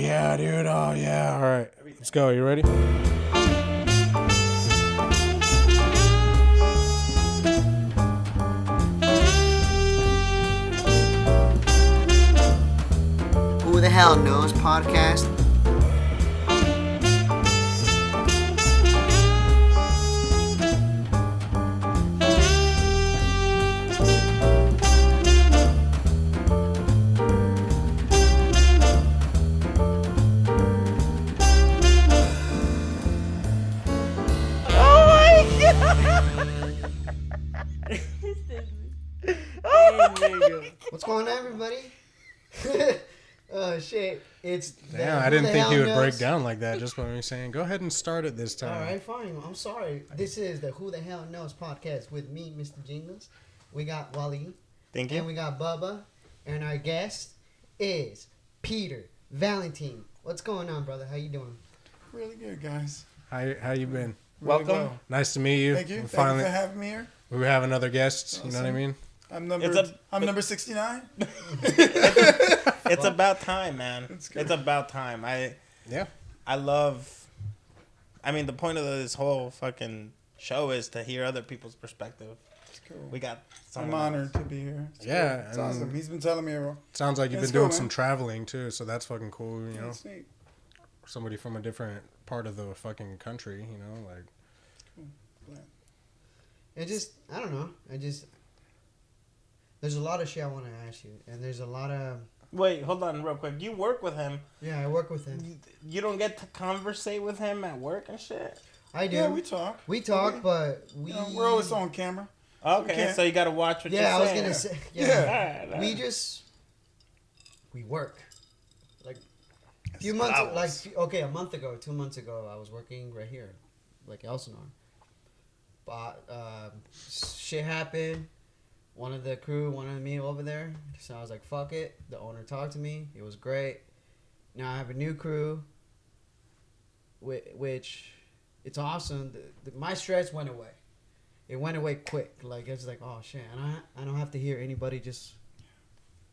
yeah, dude. Oh, yeah. All right. Let's go. You ready? Who the Hell Knows podcast. What's going on, everybody? Oh shit! It's Damn, I didn't think he would break down like that just by me saying, "Go ahead and start it this time." All right, fine. I'm sorry. This is the Who the Hell Knows podcast with me, Mr. Jingles. We got Wally. Thank you. And we got Bubba, and our guest is Peter Valentine. What's going on, brother? How you doing? Really good, guys. How you been? Really Welcome. well. Nice to meet you. Thank you. We Thank you for having me here. we have another guest. You know what I Awesome. mean? I'm number 69. It's about time, man. That's good. It's about time. I mean, the point of this whole fucking show is to hear other people's perspective. It's cool. We got I'm someone honored else. to be here. It's Yeah, cool. It's and- awesome. He's been telling me. Sounds like you've That's been doing cool, some man. traveling too, so that's fucking cool. You know, It's neat. somebody from a different part of the fucking country. You know, like I don't know. There's a lot of shit I want to ask you, and there's a lot of. Wait, hold on real quick. You work with him. Yeah, I work with him. You don't get to conversate with him at work and shit? I do. Yeah, we talk. We talk, but we. You know, we're always on camera. Okay, Okay. so you got to watch what Yeah, I you was say. gonna say. Yeah. Yeah. Alright, We work. Like a few Esclavos. months, a month ago, 2 months ago, I was working right here, like Elsinore. But shit happened. One of the crew wanted me over there, so I was like, "Fuck it." The owner talked to me. It was great. Now I have a new crew, which it's awesome. My stress went away. It went away quick. Like it's like, oh shit, and I don't have to hear anybody just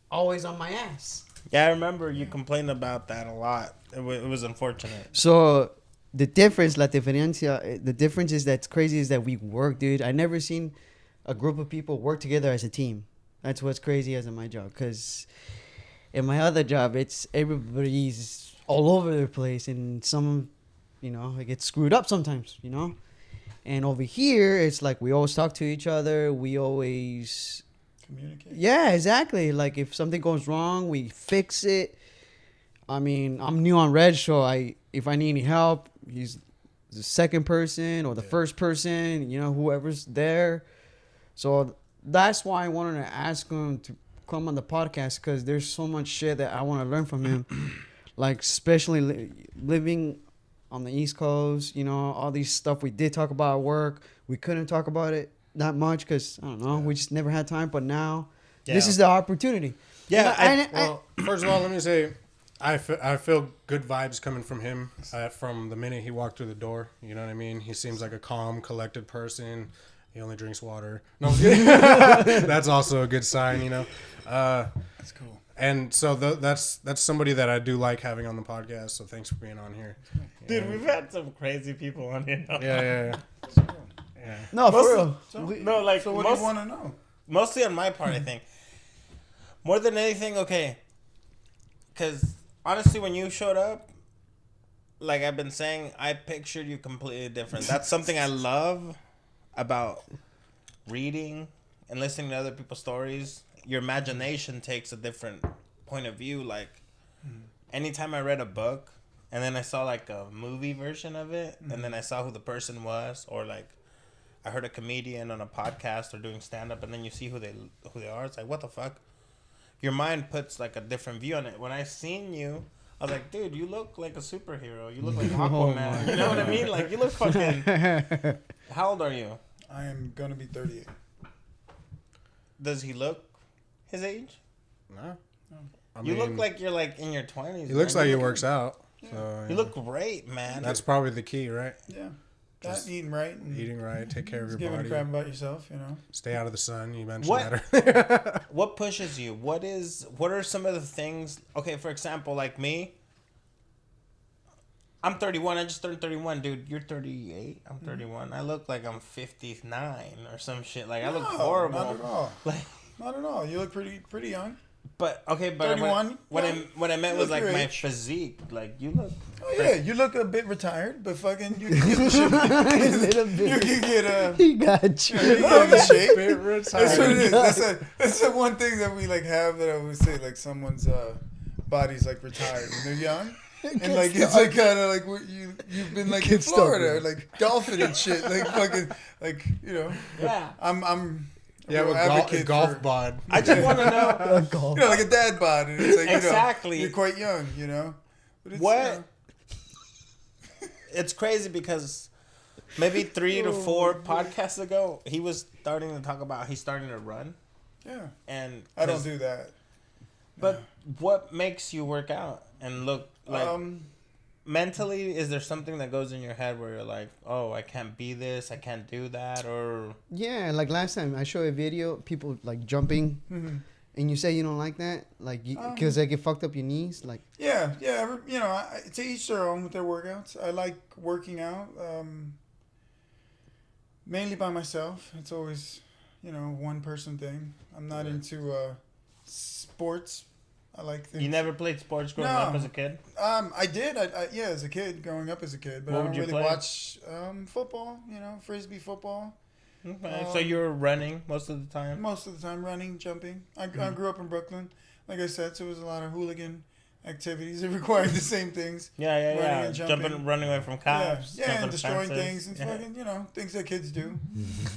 always on my ass. Yeah, I remember you complained about that a lot. It was unfortunate. So the difference is that's crazy is that we work, dude. I never seen a group of people work together as a team. That's what's crazy as in my job. Because in my other job, it's everybody's all over the place, and some, it gets screwed up sometimes, And over here, it's like we always talk to each other. We always Communicate. Yeah, exactly. Like if something goes wrong, we fix it. I mean, I'm new on Red, so if I need any help, he's the second person or the first person, whoever's there. So that's why I wanted to ask him to come on the podcast, because there's so much shit that I want to learn from him. Like especially living on the East Coast, all these stuff we did talk about at work. We couldn't talk about it that much because, I don't know, we just never had time. But now, this is the opportunity. Yeah. first of all, let me say, I feel good vibes coming from him from the minute he walked through the door. You know what I mean? He seems like a calm, collected person. He only drinks water. No, I'm kidding. That's also a good sign, That's cool. And so that's somebody that I do like having on the podcast. So thanks for being on here. Dude, we've had some crazy people on here. Yeah. No, for real. So, So what do you want to know? Mostly on my part, I think. More than anything, okay. Because honestly, when you showed up, like I've been saying, I pictured you completely different. That's something I love about reading and listening to other people's stories. Your imagination takes a different point of view. Like, anytime I read a book and then I saw like a movie version of it, and then I saw who the person was, or like I heard a comedian on a podcast or doing stand up, and then you see who they are. It's like, what the fuck? Your mind puts like a different view on it. When I seen you, I was like, dude, you look like a superhero. You look like Aquaman. You know what I mean? Like, you look fucking. How old are you? I am going to be 38. Does he look his age? No. You look like you're like in your 20s. He looks like he works out. So, You look great, man. That's probably the key, right? Yeah. Just Eating right. And Eating right, take care of your giving a body. crap about yourself, Stay out of the sun. You mentioned What? that. What pushes you? What are some of the things? Okay, for example, like me, I'm 31. I just turned 31, dude. You're 38. I'm 31. I look like I'm 59 or some shit. Like I look horrible. Not at all. Like, Not at all. You look pretty young. but okay, but 31. What I meant was like your my age. physique. Like you look. Oh yeah, you look a bit retired, but fucking you can get the shit. A little bit. You can get He got you. you get in shape. Bit That's what it retired. is. That's the one thing that we like have that I always say like someone's body's like retired when they're young. And like it's like kind of like what you've been like in Gets Florida, stuck. like golfing and shit, like fucking like you know. Yeah. I'm a Yeah, real with advocate golf for, bod. I just want to know Golf. you know, like a dad bod, and it's like Exactly. you're quite young, you know. But it's, what. It's crazy because maybe 3 to 4 podcasts ago, he was starting to talk about he's starting to run, yeah, and I don't do that. But what makes you work out and look like Um, mentally? Is there something that goes in your head where you're like, "Oh, I can't be this, I can't do that," or Yeah, like last time I showed a video, people like jumping, and you say you don't like that, like because like it fucked up your knees, like. yeah, you know, to each their own with their workouts. I like working out, mainly by myself. It's always, you know, one person thing. I'm not into sports. I like things. you never played sports growing up as a kid? I did. Yeah, as a kid, growing up as a kid, but What I would don't you really play? watch football. You know, frisbee football. Okay, so you were running most of the time. Most of the time, running, jumping. I grew up in Brooklyn, like I said, so it was a lot of hooligan activities that required the same things. Yeah, Running and jumping. Jumping, running away from cops. Yeah, jumping and destroying fences. things and Yeah. fucking, you know, things that kids do.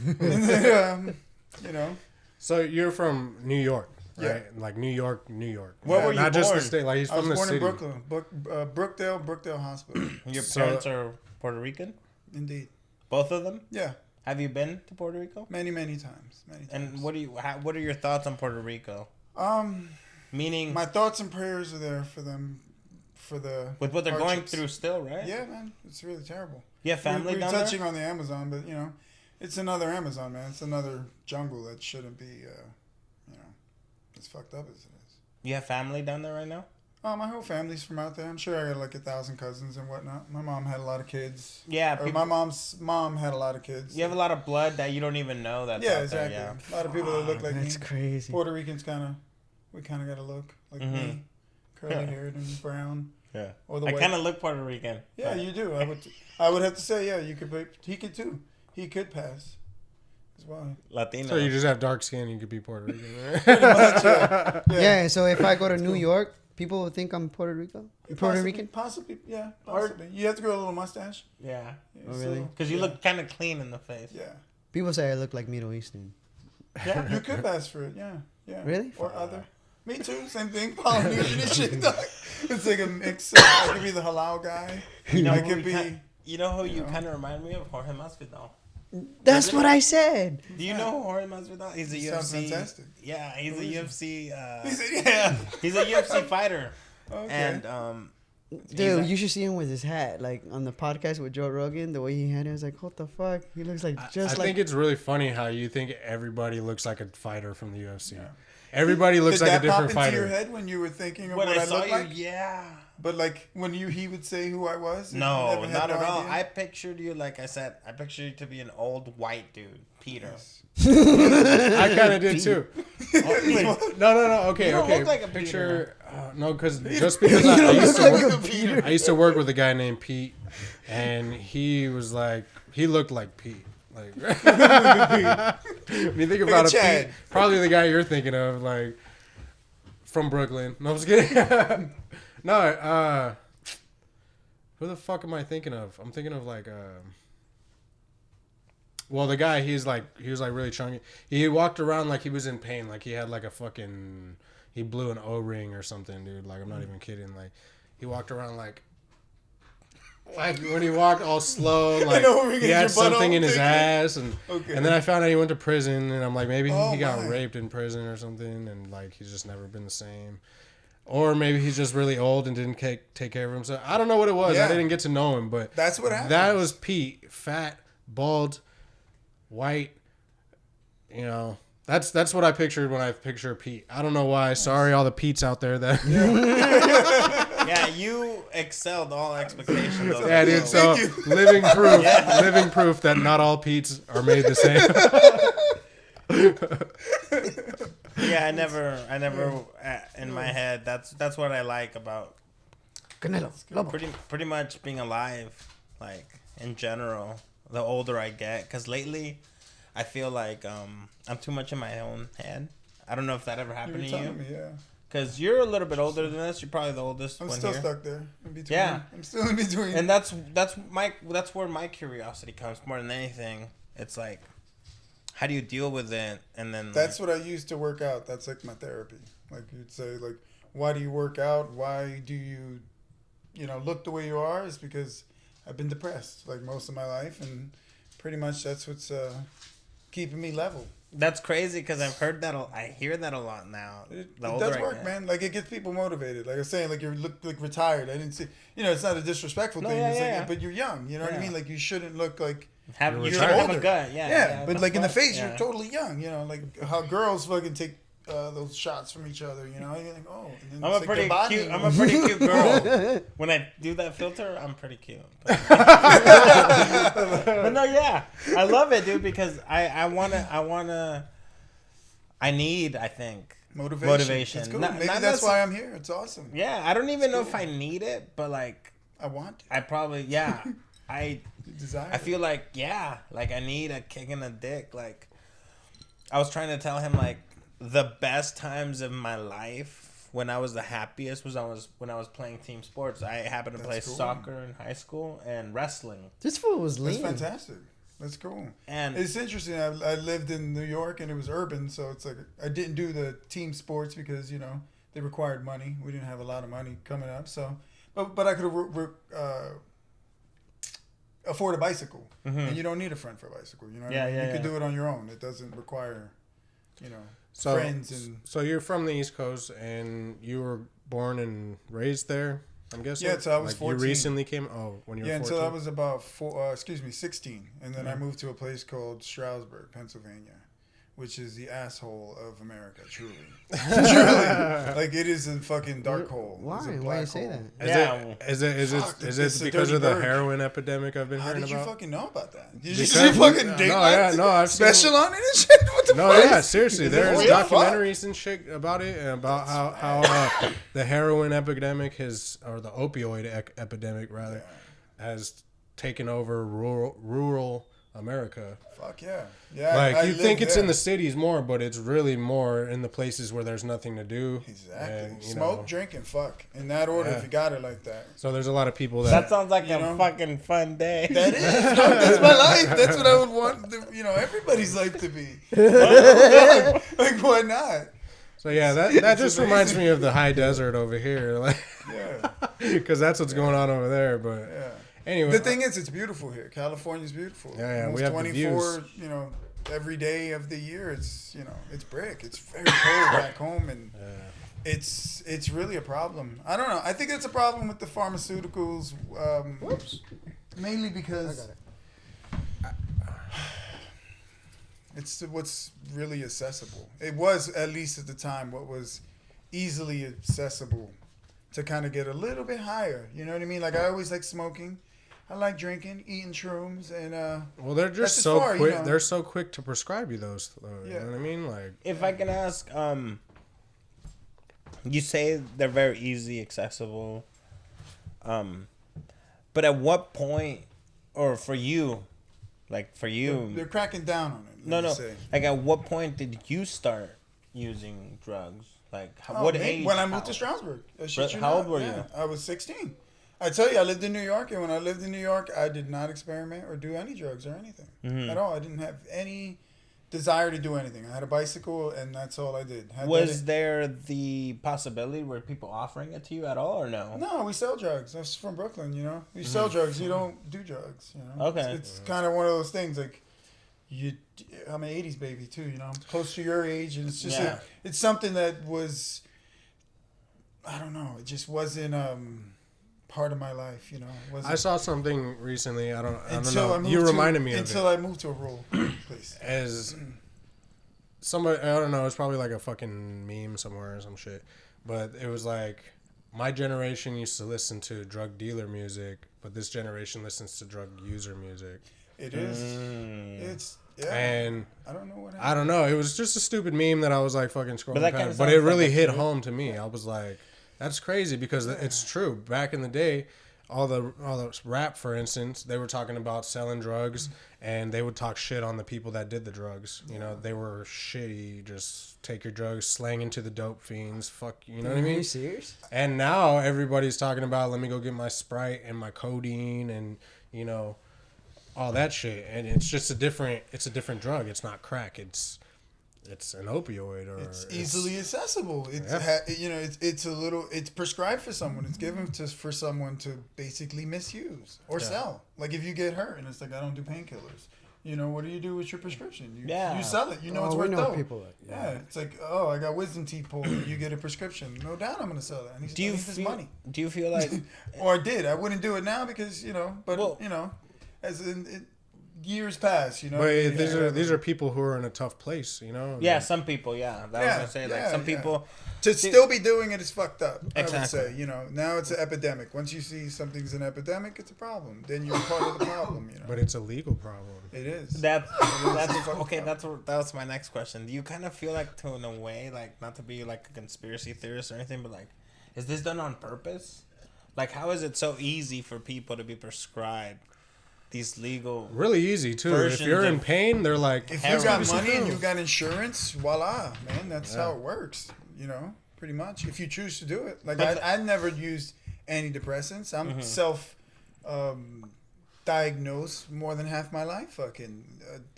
And then, you know, So you're from New York, Yeah. right? Like New York, New York. Where were you Not just the born? state. Like he's I was from the born city. in Brooklyn, Brookdale Hospital. Your So- parents are Puerto Rican? Indeed. Both of them? Yeah, Have you been to Puerto Rico? many times. Many times. And what are your thoughts on Puerto Rico? Meaning My thoughts and prayers are there for them, for the with what they're going hardships. through still, right? Yeah, man, it's really terrible. You have family we're down touching there? on the Amazon, but you know, it's another Amazon, man. It's another jungle that shouldn't be, you know, as fucked up as it is. You have family down there right now? My whole family's from out there. I'm sure I got like 1,000 cousins and whatnot. My mom had a lot of kids. Yeah, Or my mom's mom had a lot of kids. you have a lot of blood that you don't even know that's Yeah, out exactly. there. A lot of people that look like That's me. crazy. Puerto Ricans we kind of got to look like me, curly Yeah. haired and brown. Yeah. Or the I white. kind of look Puerto Rican. Yeah, you do. I would have to say, yeah, you could. He could too. He could pass as well. Latino. So you just have dark skin. You could be Puerto Rican. Right? Pretty much, yeah. Yeah. So if I go to New York, people will think I'm Puerto Rican. Puerto Possibly, Rican. Possibly, yeah. Possibly. You have to grow a little mustache. yeah. Yeah, Oh, really? Because you look kind of clean in the face. Yeah. People say I look like Middle Eastern. Yeah. You could pass for it, yeah. Yeah. Really? Or other. Me too, same thing. Polynesian and shit, dog. It's like a mix. I could be the halal guy. You know I who could you be. You know who you know. kind of remind me of? Jorge Masvidal. That's what I said. Do you know who Jorge Masvidal? He's a He UFC. sounds fantastic. Yeah, he's Who a is he? UFC. He said, yeah. He's a UFC fighter. Okay. And Dude, you should see him with his hat, like on the podcast with Joe Rogan. The way he had it, I was like, "What the fuck?" He looks like I just like. think it's really funny how you think everybody looks like a fighter from the UFC. Everybody looks Did like a that different pop into fighter. your head when you were thinking of when what I I saw look you, like? yeah. But like when he would say who I was? You No, never had not no at all. idea? I pictured you, like I said, I pictured you to be an old white dude, Peter. I kind of did too. No. Okay, You don't okay. look like a Picture. No, because just because I used to work with a guy named Pete, and he was like, he looked like Pete. Like, when you think about Like a a Chad. Pete, probably the guy you're thinking of, like from Brooklyn. No, I'm just kidding. No, who the fuck am I thinking of? I'm thinking of like well, the guy, he was like really chunky. He walked around like he was in pain, like he had like a fucking, he blew an O-ring or something, dude. Like I'm not even kidding. Like he walked around like when he walked all slow, like O-ring he in had your something butthole, in his thinking. ass, and Okay. and then I found out he went to prison, and I'm like, maybe Oh, he got my. raped in prison or something, and like he's just never been the same. Or maybe he's just really old and didn't take care of himself. I don't know what it was. Yeah. I didn't get to know him, but That's what happened. that was Pete, fat, bald, white. You know, that's what I pictured when I picture Pete. I don't know why. Sorry, all the Pete's out there that Yeah, you excelled all expectations. Of Yeah, the dude. show. So living proof that not all Pete's are made the same. Yeah, I never, in my head, that's what I like about Canelo. Lobo. pretty much being alive, like in general. The older I get, because lately, I feel like I'm too much in my own head. I don't know if that ever happened to you. Me, yeah. Because you're a little bit older than us. You're probably the oldest I'm one still here. stuck there. In between. Yeah. I'm still in between. And that's where my curiosity comes more than anything. It's like, how do you deal with it? And then That's what I used to work out. That's like my therapy. Like you'd say, like, why do you work out? Why do you, look the way you are? Is because I've been depressed like most of my life, and pretty much that's what's keeping me level. That's crazy because I've heard that. I hear that a lot now. It does work, man. Like it gets people motivated. Like I was saying, like you look like retired. I didn't see. It's not a disrespectful thing. Yeah, it's yeah, like, but you're young. You know what I mean? Like you shouldn't look like. You should You're have a older. gut. Yeah. But like in the face, yeah. you're totally young. Like how girls fucking take those shots from each other. You're like, oh. And then I'm a it's like pretty their body cute. I'm a moves. pretty cute girl. When I do that filter, I'm pretty cute. But no, yeah, I love it, dude. Because I need. I think motivation. That's cool. Not- Maybe not that's necess- why I'm here. It's awesome. Yeah, I don't even know cool. if I need it, but like I want to. I probably I Desire. I feel like I need a kick in the dick. Like I was trying to tell him, like the best times of my life when I was the happiest was when I was playing team sports. I happened to play cool. soccer in high school and wrestling. This fool was That's lean. fantastic. That's cool. And It's interesting. I lived in New York and it was urban, so it's like I didn't do the team sports because they required money. We didn't have a lot of money coming up, so but I could afford a bicycle, and you don't need a friend for a bicycle. You know, what I mean? You could do it on your own. It doesn't require, friends and. So you're from the East Coast and you were born and raised there, I'm guessing? Yeah, so I was like 14. You recently came. Oh, when you were 14. Until I was about 16, and then I moved to a place called Stroudsburg, Pennsylvania, which is the asshole of America, truly. Truly, like it is a fucking dark hole. Why? It's a Why black you say hole. that? Is it's it a because dirty of the bird. heroin epidemic I've been How hearing did you about? fucking know about that? Did you Because- see fucking no, Dateline I've seen- special on it and shit? What the No, fuck? yeah, seriously. There's Oh, yeah, fuck. documentaries and shit about it, and about how the heroin epidemic or the opioid epidemic rather, has taken over rural America. Fuck yeah. Yeah. Like I you lived think it's there. in the cities more, but it's really more in the places where there's nothing to do. Exactly. And, Smoke, drink, and fuck. In that order, Yeah. if you got it like that. So there's a lot of people that sounds like a know? fucking fun day. That is. That's my life. That's what I would want, everybody's life to be. Like, why not? So yeah, that It's just amazing. reminds me of the high desert over here, like Yeah. because that's what's going on over there. But Yeah. anyway, The thing is, it's beautiful here. California's beautiful. Yeah, Almost we have the 24, every day of the year, it's brick. It's very cold back home, and it's really a problem. I don't know. I think it's a problem with the pharmaceuticals. Whoops. Mainly I because got it. it's what's really accessible. It was, at least at the time, what was easily accessible to kind of get a little bit higher. You know what I mean? Like I always like smoking. I like drinking, eating shrooms, and well, they're just that's so far, quick. They're so quick to prescribe you those. You Yeah. know what I mean? Like If I can ask, you say they're very easy, accessible. But at what point, or for you, they're cracking down on it. let me no, say. like at what point did you start using drugs? Like Oh, what me? age? When I moved to Stroudsburg. I shit you How not. old were Yeah, you? I was 16. I tell you, I lived in New York, and when I lived in New York, I did not experiment or do any drugs or anything at all. I didn't have any desire to do anything. I had a bicycle, and that's all I did. Was there the possibility were people offering it to you at all, or no? No, we sell drugs. I was from Brooklyn, You sell drugs. You don't do drugs, Okay. It's kind of one of those things, like, I'm an 80s baby, too, I'm close to your age, and it's just, Yeah. it's something that was, I don't know, it just wasn't, part of my life, It wasn't, I saw something recently. I don't until I know. moved You to- reminded me of until it I moved to a rural place. as somebody. I don't know. It's probably like a fucking meme somewhere or some shit. But it was like my generation used to listen to drug dealer music, but this generation listens to drug user music. It is. It's yeah. And I don't know what happened. I don't know. It was just a stupid meme that I was like fucking scrolling that past. kinda But sounds it really like a hit truth. home to me. I was like, that's crazy because it's true. Back in the day, all the rap, for instance, they were talking about selling drugs, and they would talk shit on the people that did the drugs. You know, they were shitty. Just take your drugs, slang into the dope fiends. Fuck, you know what I Are mean? you serious? And now everybody's talking about, let me go get my Sprite and my codeine and, you know, all that shit. And it's just a different drug. It's not crack. It's an opioid, or It's easily accessible. It's it's prescribed for someone. It's given for someone to basically misuse or sell. Like if you get hurt and it's like, I don't do painkillers. You know, what do you do with your prescription? You sell it. You know it's we worth know dope. people like Yeah, it's like, oh, I got wisdom teeth pulled. You get a prescription. No doubt I'm going to sell that. I need this money. Do you feel like Or I did. I wouldn't do it now because, but, as in years pass, But these are people who are in a tough place, you know? Yeah, some people, yeah. That was gonna say, like, some people to still be doing it is fucked up. Exactly. I would say, now it's an epidemic. Once you see something's an epidemic, it's a problem. Then you're part of the problem, But it's a legal problem. It is. That's okay. That's my next question. Do you kind of feel like, in a way, like, not to be like a conspiracy theorist or anything, but like, is this done on purpose? Like, how is it so easy for people to be prescribed these legal? Really easy too. If you're in pain, they're like, if you got money and you got insurance, voila, man, that's how it works. Pretty much. If you choose to do it, like I never used antidepressants. I'm self diagnosed more than half my life. Fucking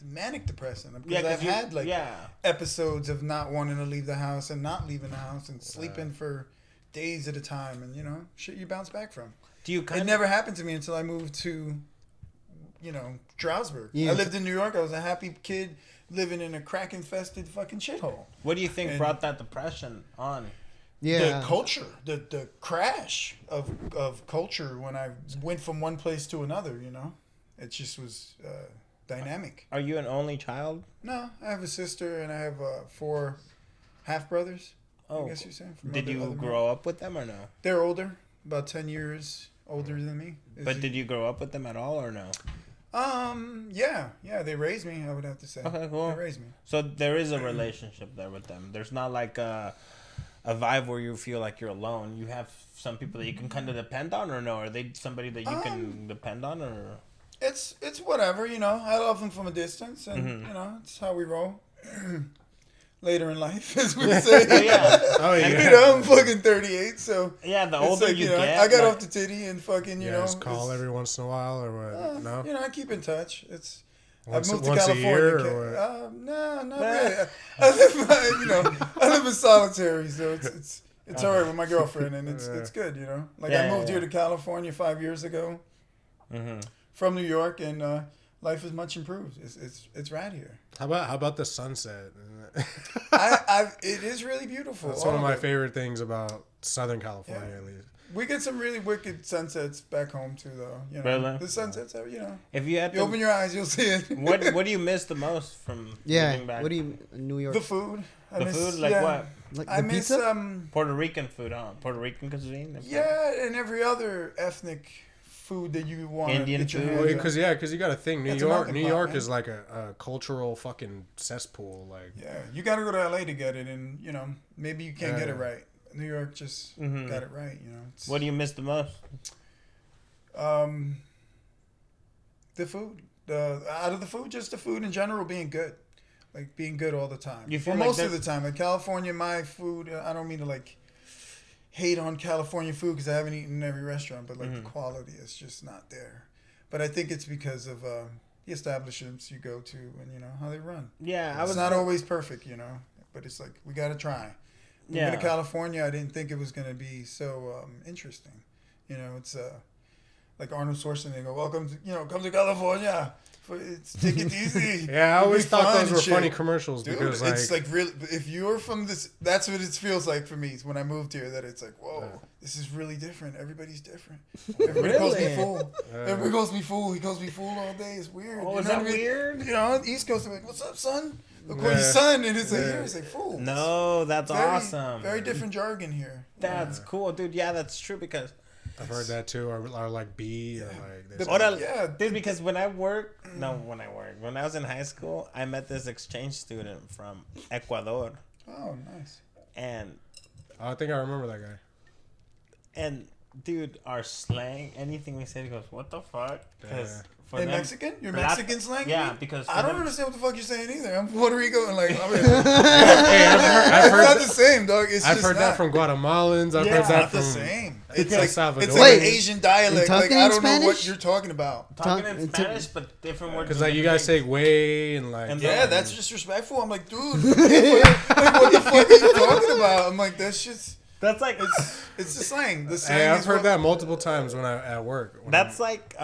manic depressant. Because I've had episodes of not wanting to leave the house and not leaving the house and sleeping for days at a time, and shit you bounce back from. It never happened to me until I moved to Stroudsburg. Yeah. I lived in New York. I was a happy kid living in a crack-infested fucking shithole. What do you think brought that depression on? Yeah. The culture, the crash of culture when I went from one place to another, it just was dynamic. Are you an only child? No, I have a sister and I have 4 half-brothers. Oh, I guess you're saying. Did you grow up with them or no? They're older, about 10 years older than me. But did you grow up with them at all or no? Yeah, they raised me, I would have to say. Okay, cool. They raised me. So there is a relationship there with them. There's not like a vibe where you feel like you're alone. You have some people that you can kind of depend on, or no? Are they somebody that you can depend on, or? It's whatever, I love them from a distance, and it's how we roll. Later in life, as we say. Oh yeah. I'm fucking 38, so yeah. The older you get, I got off the titty and fucking, just call every once in a while or what? No, I keep in touch. Once I moved to a California. year or what? No, not really. I live in solitary, so it's all right with my girlfriend, and it's good, I moved here to California 5 years ago from New York, and life is much improved. It's right here. How about the sunset? It is really beautiful. That's one of my favorite things about Southern California, at least. We get some really wicked sunsets back home too, though. Really? The sunsets are, If you had you open your eyes, you'll see it. What do you miss the most from living back? What do you New York? The food. I miss, food, like what? Like I miss Puerto Rican food, huh? Puerto Rican cuisine. Yeah, and every other ethnic food that you want. Indian food. Because you got to think New That's York. a New melting pot, York man. is like a cultural fucking cesspool. Like you got to go to LA to get it, and maybe you can't get it right. New York just got it right. What do you miss the most? The food. Out of the food, just the food in general being good. Like being good all the time. You feel most of the time. Like California, my food, I don't mean to like hate on California food because I haven't eaten in every restaurant, but like the quality is just not there. But I think it's because of the establishments you go to and how they run. Yeah, it's not always perfect, but it's like we got to try. Moving to California, I didn't think it was going to be so interesting. It's like Arnold Schwarzenegger. Welcome to come to California. Take it easy. Yeah, I always thought those were shit. funny commercials. Dude, because it's like really, if you're from this, that's what it feels like for me when I moved here. That it's like, whoa, this is really different. Everybody's different. Everybody calls me fool. Everybody calls me fool. He calls me fool all day. It's weird. Oh, is that weird? East Coast, I'm like, what's up, son? look what your son, and it's like, here, it's like, fool. No, that's Very, awesome. Very different jargon here. That's cool, dude. Yeah, that's true because I've heard that too, or like B, or like this. Yeah, dude. Because when I was in high school, I met this exchange student from Ecuador, Oh, nice. and I think I remember that guy. and dude, our slang, anything we said, he goes, "What the fuck?" Because for In them, Mexican? Your Mexican slang? yeah, because I don't them- understand what the fuck you're saying either. I'm Puerto Rico and like, I mean, Hey, I've it's heard not the same, dog. It's I've just heard not. that from Guatemalans. I've Yeah, heard it's that Not from the same. It's El like Salvador. it's like Wait. an Asian dialect. Talking Like I in don't know what Spanish? you're talking about. talking Talk- in Spanish, but different words. Because like you guys say way and like And Yeah, that's disrespectful. I'm like, dude, what the fuck are you talking about? I'm like, that's just that's like it's the slang. The slang Hey, I've is heard what- that multiple times when I at work. When that's like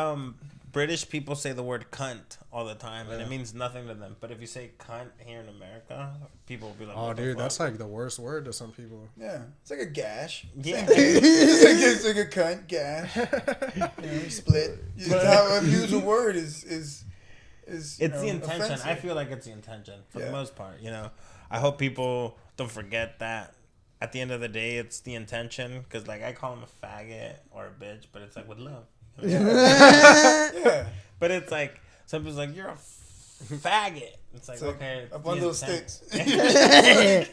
British people say the word cunt all the time, and it means nothing to them. But if you say cunt here in America, people will be like, oh, what the dude, fuck? that's like the worst word to some people. Yeah, it's like a gash. Yeah. It's like a cunt gash. You split. It's how I use a word is It's the intention. offensive. I feel like it's the intention for the Yeah. most part. I hope people don't forget that. At the end of the day, it's the intention. Because like I call him a faggot or a bitch, but it's like with love. Yeah. But it's like some people's like you're a faggot. It's like, It's like, okay, up the on those intent- sticks.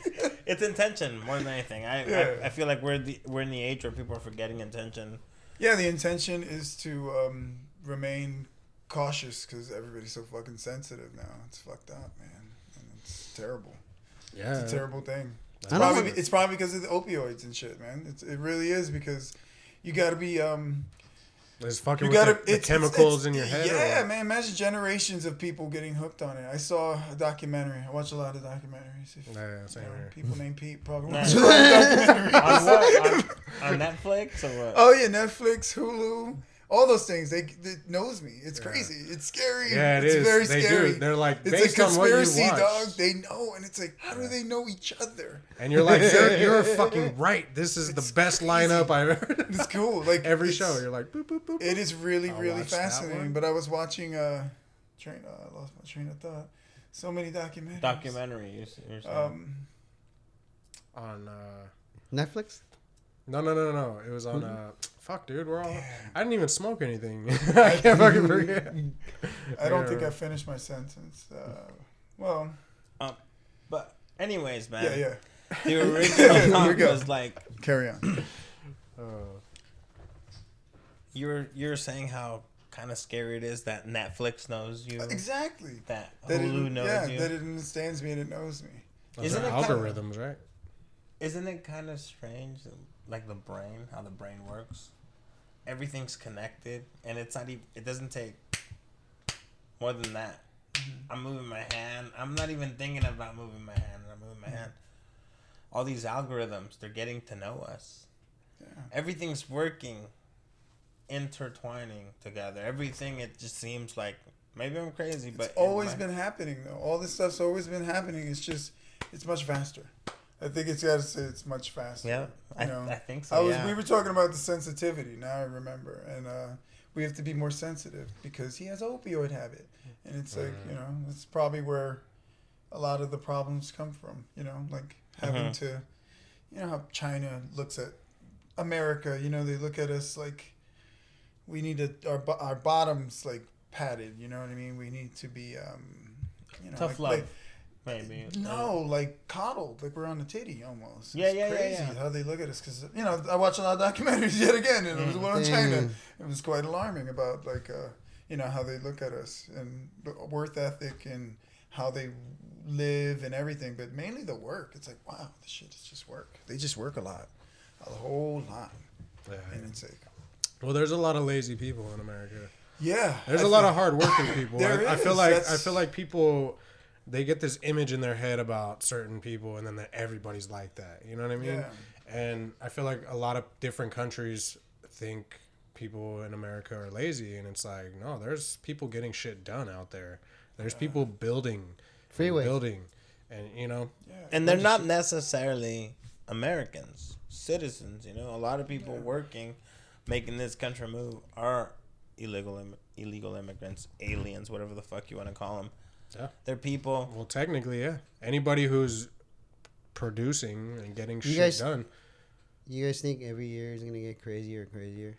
It's intention more than anything. Yeah. I feel like we're in the age where people are forgetting intention. Yeah, the intention is to remain cautious because everybody's so fucking sensitive now. It's fucked up, man, and it's terrible. Yeah, It's a terrible thing. I don't know. It's probably because of the opioids and shit, man. It really is because you got to be It's fucking you with gotta the chemicals in your head. or Yeah, what? man. Imagine generations of people getting hooked on it. I saw a documentary. I watch a lot of documentaries. If, Yeah, same you know, here. people named Pete probably Nah. watch a lot of documentaries. On what? On Netflix or what? Oh yeah, Netflix, Hulu, all those things. They knows me. It's crazy. It's scary. Yeah, it it's is. very They scary. do. They're like It's based a on what you conspiracy, watch. dog. They know, and it's like, how do they know each other? And you're like, you're fucking right. This is the best lineup I've ever. It's cool. Like Every it's- show, you're like, boop boop boop. It is really, I'll really watch that fascinating. one. But I was watching I lost my train of thought. So many documentaries. Documentary. You're saying. On Netflix? no. It was on fuck, dude. We're all. I didn't even smoke anything. I can't fucking forget. I don't think Yeah. I finished my sentence. Well, But anyways, man. yeah. The original Here we thought go. was like Carry on. you're saying how kind of scary it is that Netflix knows you, Exactly. that That Hulu it, knows yeah, you. that it understands me and it knows me. Those Isn't are it kinda- algorithms, right? Isn't it kind of strange, like the brain, how the brain works? Everything's connected, and it's not even. It doesn't take more than that. I'm moving my hand. I'm not even thinking about moving my hand. I'm moving my hand. All these algorithms, they're getting to know us. Yeah. Everything's working, intertwining together. Everything. It just seems like maybe I'm crazy, but It's always been happening though. All this stuff's always been happening. It's just it's much faster. I think it's got to say it's much faster. Yeah, you know? I think so. We were talking about the sensitivity. Now I remember, and we have to be more sensitive because he has an opioid habit, and it's like that's probably where a lot of the problems come from. Like having to, how China looks at America. They look at us like we need our bottoms like padded. You know what I mean? We need to be tough love. Maybe. No, like coddled, like we're on the titty almost. Yeah, It's yeah, crazy yeah. how they look at us because I watch a lot of documentaries yet again, and it was one on China. It was quite alarming about like how they look at us and the worth ethic and how they live and everything, but mainly the work. It's like wow, this shit is just work. They just work a whole lot, Yeah. and it's like Well, there's a lot of lazy people in America. yeah, There's a lot of hardworking people. There I feel is. like That's- people they get this image in their head about certain people, and then everybody's like that. You know what I mean? Yeah. And I feel like a lot of different countries think people in America are lazy, and it's like no, there's people getting shit done out there. There's people building, Freeways. and yeah. And they're not necessarily Americans, citizens. A lot of people working, making this country move are illegal immigrants, aliens, whatever the fuck you want to call them. Yeah. They're people. Well, technically, yeah. Anybody who's producing and getting You shit guys- done. You guys think every year is gonna get crazier and crazier?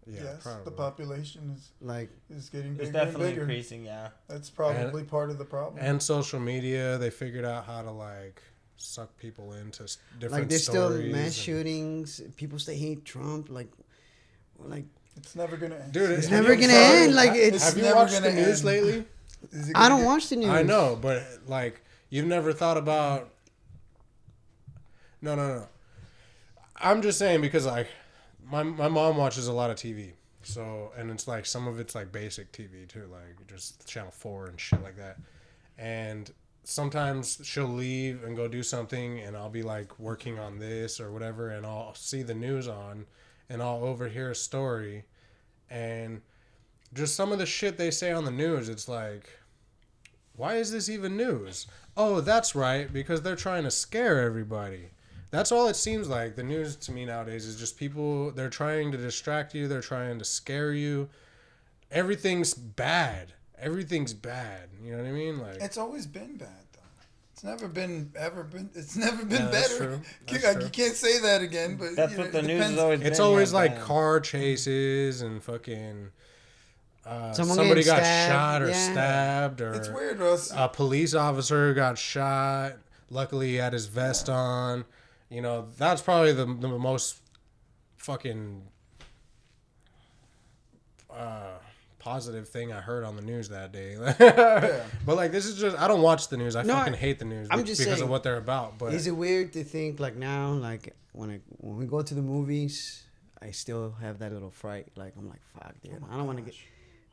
Yeah, Yes, probably. the population Like, is getting It's bigger and definitely bigger. increasing. Yeah. That's probably part of the problem. And social media, they figured out how to like suck people into different like there's still stories. mass and- shootings. People still hate Trump. Like, It's never gonna end. Dude, it's have never you- gonna sorry, end. Like, it's have you never watched the gonna news end. lately? Is it I gonna don't get- watch the news. I know, but like you've never thought about. No. I'm just saying because like my mom watches a lot of TV, so and it's like some of it's like basic TV too, like just Channel 4 and shit like that, and sometimes she'll leave and go do something, and I'll be like working on this or whatever, and I'll see the news on, and I'll overhear a story, and just some of the shit they say on the news, it's like, why is this even news? Oh, that's right, because they're trying to scare everybody. That's all it seems like. The news to me nowadays is just people, they're trying to distract you, they're trying to scare you. Everything's bad. Everything's bad. You know what I mean? Like, It's always been bad though. It's never been It's never been Yeah, that's better. true. That's You true. can't say that again, but That's you know, what the it news depends. has always been. it's always yeah, like bad. car chases and fucking Someone somebody getting got stabbed, shot or yeah. stabbed or It's weird, Russ. a police officer got shot. Luckily, he had his vest on. You know, that's probably the most fucking positive thing I heard on the news that day. But like, this is just, I don't watch the news. I No, fucking hate the news I'm just because saying, of what they're about. But is it weird to think like now, like when we go to the movies, I still have that little fright. Like I'm like, fuck, dude, I don't want to get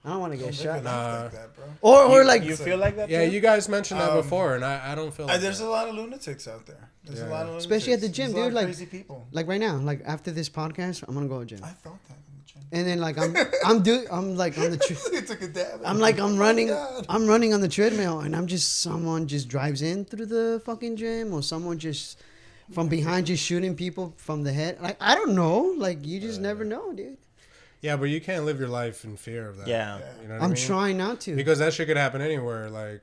Don't live shot. your life Nah. like that, bro. Or like You feel like that? yeah, too? you guys mentioned that before, and I don't feel like There's that. a lot of lunatics out there. There's a Yeah. lot of lunatics. Especially at the gym, There's a lot dude, of like- crazy people. like right now, like after this podcast, I'm gonna go to the gym. I thought that in the gym. And then like I'm like on the He took a dab. I'm like I'm Oh my running God. I'm running on the treadmill and someone just drives in through the fucking gym or someone just from behind just shooting people from the head. Like I don't know. Like you just never know, dude. Yeah, but you can't live your life in fear of that. Yeah. You know what I I'm mean? trying not to. Because that shit could happen anywhere. Like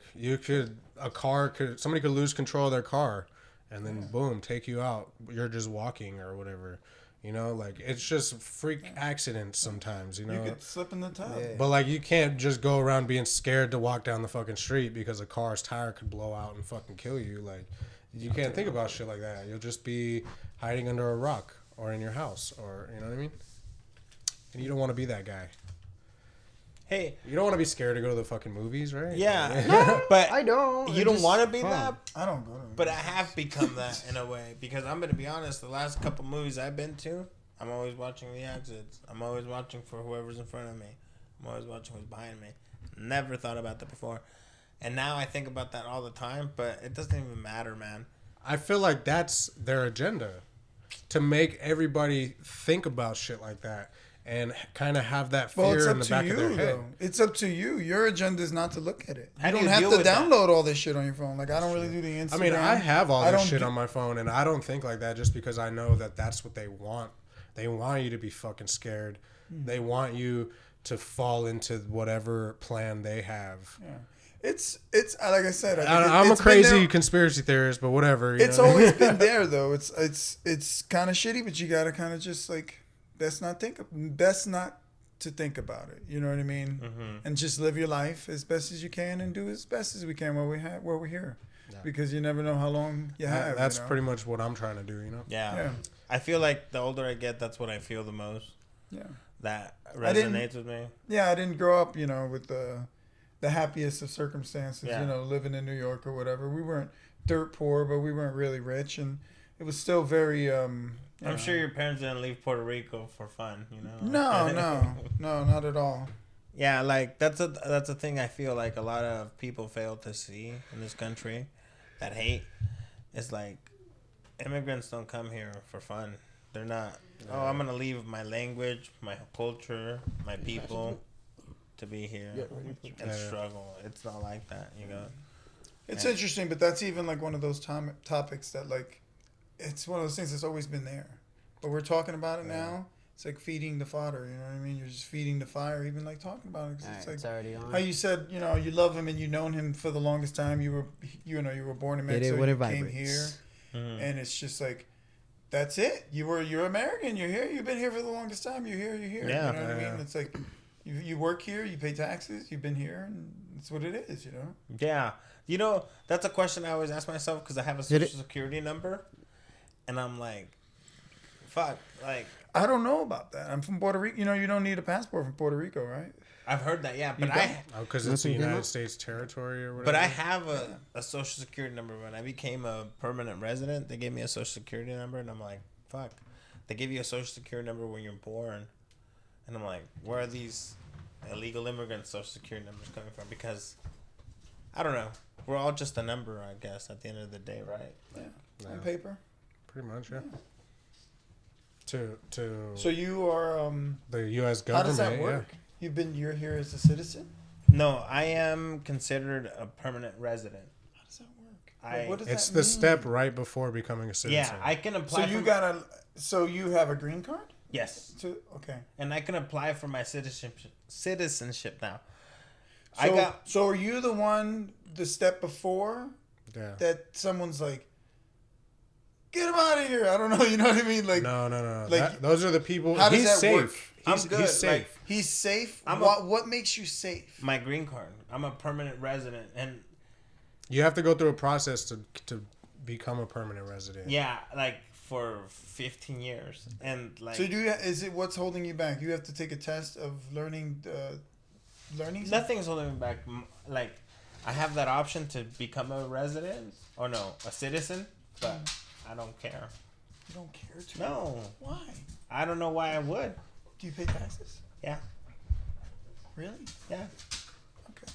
somebody could lose control of their car, and then boom, take you out. You're just walking or whatever. You know, like it's just freak accidents sometimes. You know, You could slip in the tub. Yeah. but like you can't just go around being scared to walk down the fucking street because a car's tire could blow out and fucking kill you. Like you can't think about shit like that. You'll just be hiding under a rock or in your house, or you know what I mean. And you don't want to be that guy. Hey, You don't want to be scared to go to the fucking movies, right? yeah. But I don't. you I don't just- want to be fuck. that. I don't go to But I have become that in a way because I'm gonna be honest. The last couple movies I've been to, I'm always watching the exits. I'm always watching for whoever's in front of me. I'm always watching who's behind me. Never thought about that before, and now I think about that all the time. But it doesn't even matter, man. I feel like that's their agenda, to make everybody think about shit like that and kind of have that Well, fear it's in up the to back of their you, head. though. It's up to you. Your agenda is not to look at it. How You do don't you have deal to with that? download all this shit on your phone. Like, I don't really do the Instagram. I mean, I have all I this don't shit do- on my phone, and I don't think like that just because I know that that's what they want. They want you to be fucking scared. They want you to fall into whatever plan they have. Yeah. It's like I said. I think I'm a it's been crazy there- conspiracy theorist, but whatever. You It's know? always been there, though. It's kind of shitty, but you gotta kind of just like best not to think about it. You know what I mean? And just live your life as best as you can and do as best as we can while we're here, because you never know how long you have. That's you know? pretty much what I'm trying to do. You know. Yeah. Yeah. I feel like the older I get, that's what I feel the most. Yeah. That I didn't- resonates with me. Yeah, I didn't grow up, with the happiest of circumstances, Yeah. living in New York or whatever. We weren't dirt poor, but we weren't really rich, and it was still very. I'm sure your parents didn't leave Puerto Rico for fun, you know. No, not at all. Yeah, like that's a thing I feel like a lot of people fail to see in this country, that hate. It's like immigrants don't come here for fun. They're not. Oh, I'm gonna leave my language, my culture, my people, to be here and struggle. It's not like that, you know. It's Yeah. interesting, but that's even like one of those topics that like, it's one of those things that's always been there, but we're talking about it now, It's like feeding the fodder. You know what I mean? You're just feeding the fire, even like talking about it. 'Cause it's like It's already on. how you said, you know, you love him and you known him for the longest time. You were born in Mexico. When it You came vibrates. here, Mm. and it's just like, that's it. You're American. You're here. You've been here for the longest time. You're here. You're here. Yeah. You know what I mean? It's like, you work here. You pay taxes. You've been here, and it's what it is. You know. Yeah. You know, that's a question I always ask myself because I have a social security number, and I'm like, fuck, like. I don't know about that. I'm from Puerto Rico. You know, you don't need a passport from Puerto Rico, right? I've heard that, yeah, but because it's the United States territory or whatever. But I have a social security number. When I became a permanent resident, they gave me a social security number, and I'm like, fuck. They give you a social security number when you're born, and I'm like, where are these illegal immigrant social security numbers coming from? Because I don't know. We're all just a number, I guess, at the end of the day, right? Yeah. On paper. Pretty much, yeah. So you are the U.S. how government. does that work? You're here as a citizen? No, I am considered a permanent resident. How does that work? What does It's that the mean? step right before becoming a citizen. Yeah, I can apply. So you have a green card? Yes, Okay. and I can apply for my citizenship now. So are you the step before Yeah. that someone's like, get him out of here? I don't know. You know what I mean? Like, No. Like, those are the people. how does He's that safe. work? I'm good. He's safe. Like, he's safe. I'm What makes you safe? my green card. I'm a permanent resident, and You have to go through a process to become a permanent resident. yeah, like for 15 years, and like. So is it what's holding you back? You have to take a test of learning. Something? Nothing's holding me back. Like, I have that option to become a resident or no, a citizen, but I don't care. You don't care to? No. Why? I don't know why I would. Do you pay taxes? Yeah. Really? Yeah. Okay.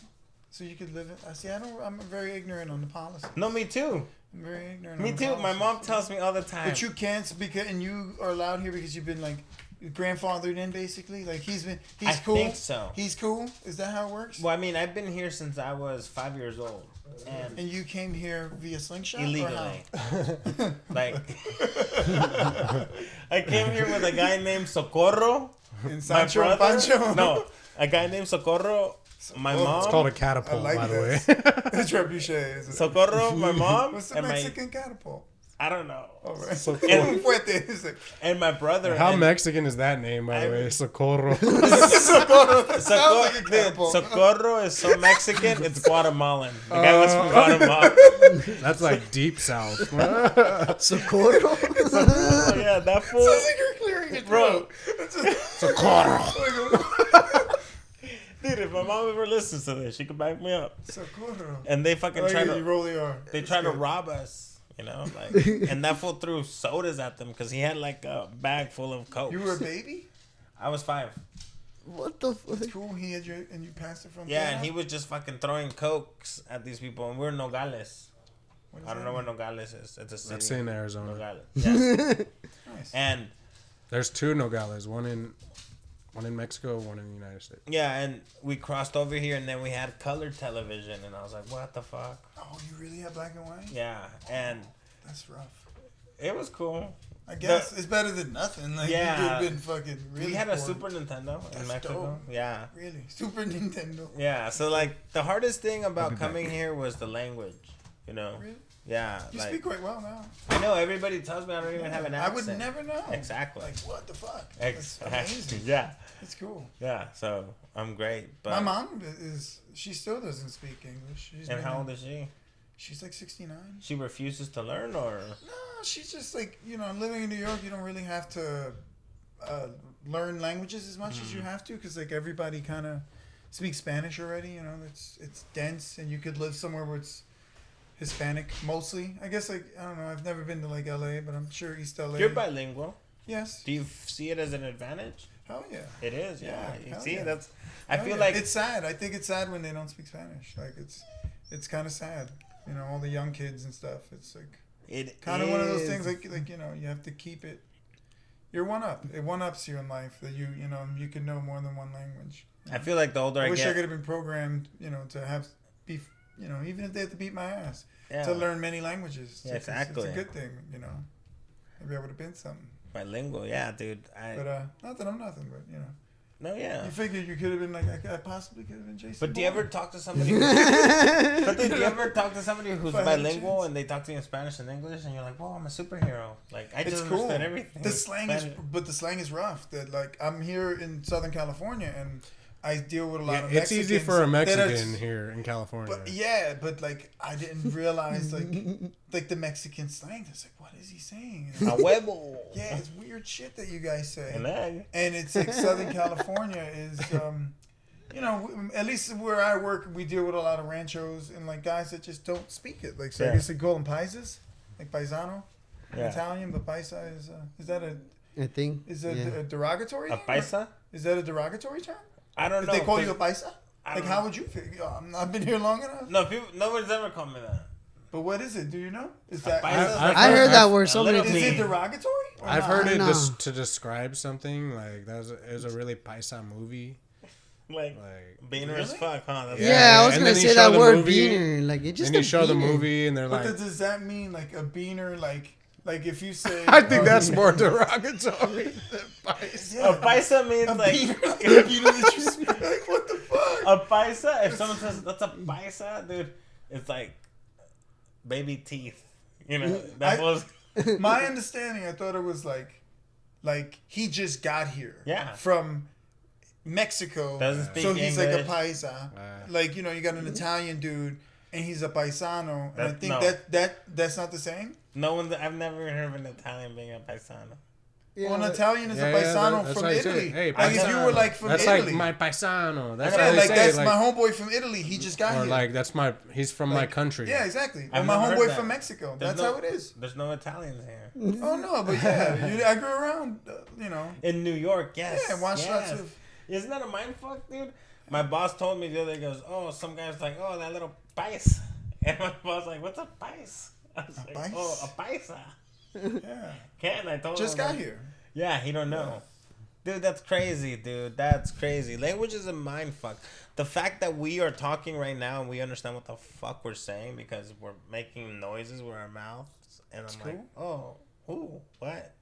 So you could live it. I see. I'm very ignorant on the policy. No, me too. I'm very ignorant. Me on the too. My policies. mom tells me all the time. But you can't and you are allowed here because you've been like grandfathered in, basically. Like he's I cool. think so. He's cool. Is that how it works? Well, I mean, I've been here since I was 5 years old, and And you came here via slingshot or illegally. how? Like, I came here with a guy named Socorro. In My Sancho brother. Pancho? No, a guy named Socorro. My mom. It's called a I catapult, like by the this. way. It's trebuchet. Is it? Socorro, my mom, What's the and Mexican catapult? I don't know. All right. Socorro. Un fuerte. It's like, And my brother. How and Mexican is that name, by the way? Socorro. Socorro. That sounds like a Dude, catapult. Socorro is so Mexican, it's Guatemalan. The guy was from Guatemala. That's like deep south. Socorro. Oh, yeah, that fool. Sounds like you're clearing your Bro. throat. Socorro. Dude, if my mom ever listens to this, she could back me up. Socorro. And they fucking Oh, try yeah, you to roll the R. they It's try to good. rob us, you know, like, and that fool threw sodas at them because he had like a bag full of coke. You were a baby? I was 5. What the fuck? That's cool. He had and you passed it from Yeah, there? and he was just fucking throwing cokes at these people, and we're Nogales. What does I don't that know where mean? Nogales is. It's a city. That's in Arizona. Nogales. Yeah. Nice. And There's 2 Nogales, one in Mexico, one in the United States. yeah, and we crossed over here, and then we had color television, and I was like, what the fuck? Oh, you really have black and white? Yeah, and That's rough. it was cool. I guess it's better than nothing. Like, Yeah. you could have been fucking really We had a poor. Super Nintendo in That's Mexico. dope. Yeah. Really? Super Nintendo. Yeah, so like the hardest thing about coming here was the language, you know? Really? Yeah, You like speak quite well now. I know everybody tells me I don't even have an I accent. would never know. Exactly. Like, what the fuck? That's Exactly. amazing. Yeah. It's cool. Yeah, so I'm great, but My mom she still doesn't speak English. and how old is she? She's like 69. She refuses to learn, or No, she's just like, living in New York, you don't really have to learn languages as much as you have to, because like everybody kind of speaks Spanish already. It's dense, and you could live somewhere where it's Hispanic mostly. I guess like I don't know. I've never been to like LA, but I'm sure East LA. you're bilingual. Yes. Do you see it as an advantage? Hell yeah. It is, yeah. Yeah, You hell see, yeah. that's. I Hell feel yeah. like it's sad. I think it's sad when they don't speak Spanish. Like it's kind of sad. All the young kids and stuff. It's like it kind of one of those is- things. Like you have to keep it. You're one up. It one ups you in life that you can know more than one language. I feel like the older I I wish I get, could have been programmed. To have be. Even if they have to beat my ass yeah. to learn many languages. Yeah, exactly. It's a good thing. Maybe I would have been something. Bilingual, yeah, dude. But not that I'm nothing, but you know. No, yeah. You figured you could have been like I possibly could have been Jason. But do you Bourne. ever talk to somebody? But do you ever talk to somebody who's If I had a bilingual chance. and they talk to you in Spanish and English, and you're like, "Well, I'm a superhero." Like I It's just cool. understand everything. The in slang Spanish. but the slang is rough. That like I'm here in Southern California and I deal with a lot Yeah, of it's Mexicans. easy for a that are- Mexican here in California. But but like I didn't realize like the Mexican slang. It's like, what is he saying? A huevo. Yeah, it's weird shit that you guys say. An egg. And it's like Southern California is, you know, at least where I work, we deal with a lot of ranchos and like guys that just don't speak it. Like, so Yeah. I guess they call them paisas, like paisano, in Yeah. Italian. But paisa is that I think. a derogatory? A term? paisa? Is that a derogatory term? I don't If know. they call you a 'cause- paisa, I like don't how know. would you feel? I've been here long enough. No, nobody's ever called me that. But what is it? Do you know? Is that paisa? I heard that word so many Is is times. it derogatory? or I've not? heard it No. to describe something like it was a really paisa movie. Like beaner as Really? fuck, huh? That's Yeah, I was and gonna then you say show that the word movie, beaner. Like it just Then you show the beaner. movie and they're But like, does that mean like a beaner, like if you say? I think that's more derogatory than paisa. Yeah. A paisa means A like beaner, a beaner that you speak. Like what the fuck? a paisa. If someone says that's a paisa, dude, it's like baby teeth. You know that I- was My understanding, I thought it was like he just got here. Yeah. From Mexico. Doesn't speak So he's like English. a paisa. Like you know, you got an Italian dude, and he's a paisano, and I That- think no. that's not the same. no one. I've never heard of an Italian being a paisano. Yeah, Well, an but- Italian is Yeah, a yeah, paisano that's from how you say it. Italy. Hey, like if you were like from That's Italy. like my paisano. That's Yeah, how they like say that's it. my homeboy from Italy. He just got Or here. like that's he's from my country. Yeah, exactly. Or I've my never heard homeboy that. from Mexico. There's That's no- how it is. There's no Italians here. Oh no, but yeah, I grew around. You know. In New York, yes. Yeah, watch lots yes. of. Isn't that a mind fuck, dude? My boss told me the other day, he goes, "Oh, some guy's like, oh, that little pais." And my boss like, "What's a pais?" I was like, pais? "Oh, a paisa." Yeah. Ken, I told Just him. got like, here. Yeah, he don't know. Dude, that's crazy, dude. That's crazy. Language is a mind fuck. The fact that we are talking right now and we understand what the fuck we're saying because we're making noises with our mouths, and I'm like, oh, ooh, what?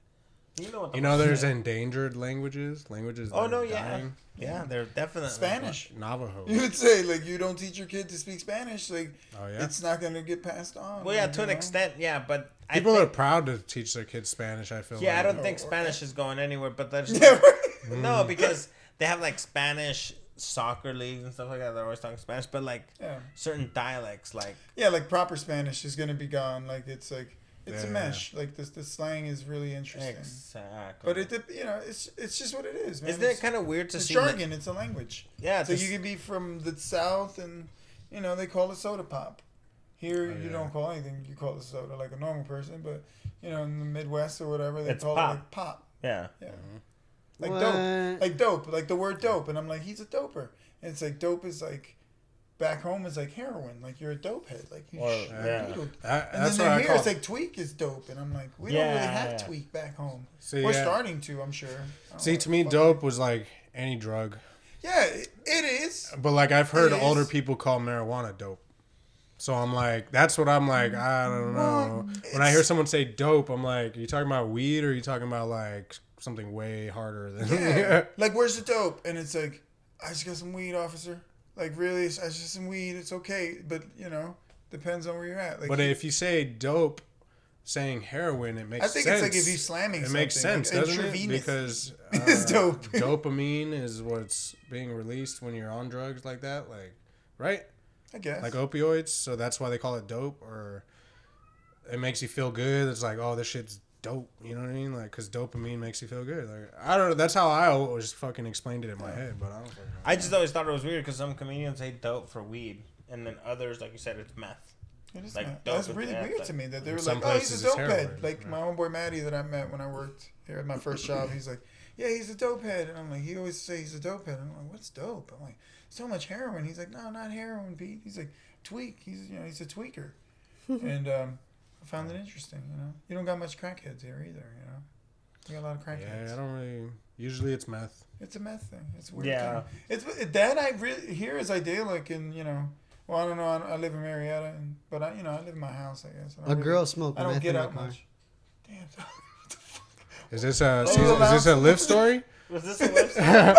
You know what? The You know, fuck there's that- endangered languages. Languages. Oh that no, are yeah, dying. yeah, they're definitely Spanish. Navajo. You would say like you don't teach your kid to speak Spanish, like Oh yeah. it's not gonna get passed on. Well, yeah, you to an know? extent, yeah, but People I are think, proud to teach their kids Spanish. I feel. yeah, I like. don't think Spanish is going anywhere, but there's Yeah, right. no because they have like Spanish soccer leagues and stuff like that. They're always talking Spanish, but like Yeah. certain dialects, like Yeah, like proper Spanish is gonna be gone. Like it's a Yeah. mesh. Like the slang is really interesting. exactly. But it's just what it is, man. Isn't it kind of weird to it's see? jargon? It's a language. Yeah, So to you could be from the South, and they call it soda pop. Here Oh, you yeah. don't call anything. You call it soda like a normal person, but in the Midwest or whatever, they It's call pop. it like pop. yeah. Yeah. Mm-hmm. Like What? dope, like the word dope, and I'm like, he's a doper, and it's like dope is like, back home is like heroin, like you're a dope head, like you. Or- yeah. yeah. And That's then what I here call. it's like tweak is dope, and I'm like, we don't Yeah, really have yeah. tweak back home. See, We're yeah. starting to, I'm sure. I don't See, know to what me, the fuck dope was like any drug. Yeah, it is. But like I've heard It is. older people call marijuana dope. So I'm like, that's what I'm like. I don't know. Well, When I hear it's- someone say dope, I'm like, are you talking about weed or are you talking about like something way harder than? Yeah. Like, where's the dope? And it's like, I just got some weed, officer. Like, really? I just some weed. It's okay, but depends on where you're at. Like, But if you say dope, saying heroin, it makes I think sense. it's like if you're slamming it something. makes sense, like doesn't it? intravenous. Because It's dope. dopamine is what's being released when you're on drugs like that, like, right? I guess. Like opioids. So that's why they call it dope, or it makes you feel good. It's like, oh, this shit's dope. You know what I mean? Like, because dopamine makes you feel good. Like, I don't know. That's how I always fucking explained it in my head, but I don't fucking know. I just always thought it was weird because some comedians say dope for weed, and then others, like you said, it's meth. It is like, not. dope That's is really meth, weird like- to me that they In were some like, oh, he's places a it's dope heroin, head. Like, yeah. my homeboy Matty that I met when I worked here at my first job, he's like, yeah, he's a dope head. And I'm like, he always say he's a dope head. I'm like, what's dope? I'm like, so much heroin. He's like, no, not heroin, Pete. He's like, tweak. He's a tweaker. And I found it interesting, You don't got much crackheads here either, You got a lot of crackheads. Yeah, I don't really. Usually it's meth. It's a meth thing. It's a weird. Yeah. Thing. It's that I really here is idyllic, and well, I don't know. I live in Marietta, but I live in my house. I guess. I don't A really- girl smoking I don't meth get in my out car. much. Damn. What the fuck? Is this a live story? Was this a website?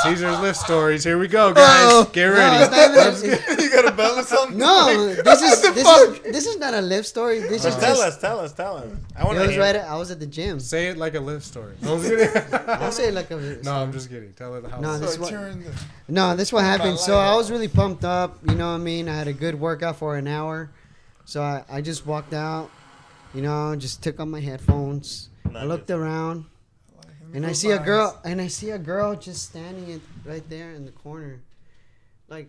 Caesar's live stories. Here we go, guys. Get ready. You got a bell or something? No, this is not a live story. This is Tell just. us. I It want to was hear. right. I was at the gym. Say it like a live story. No, I'm just kidding. I'll say it like a. No, I'm just kidding. Tell it how. No, this So what- I turned the- No, this what happened. So light I was really pumped up. You know what I mean? I had a good workout for an hour. So I just walked out. You know, just took off my headphones. I looked around. And I see a girl just standing right there in the corner, like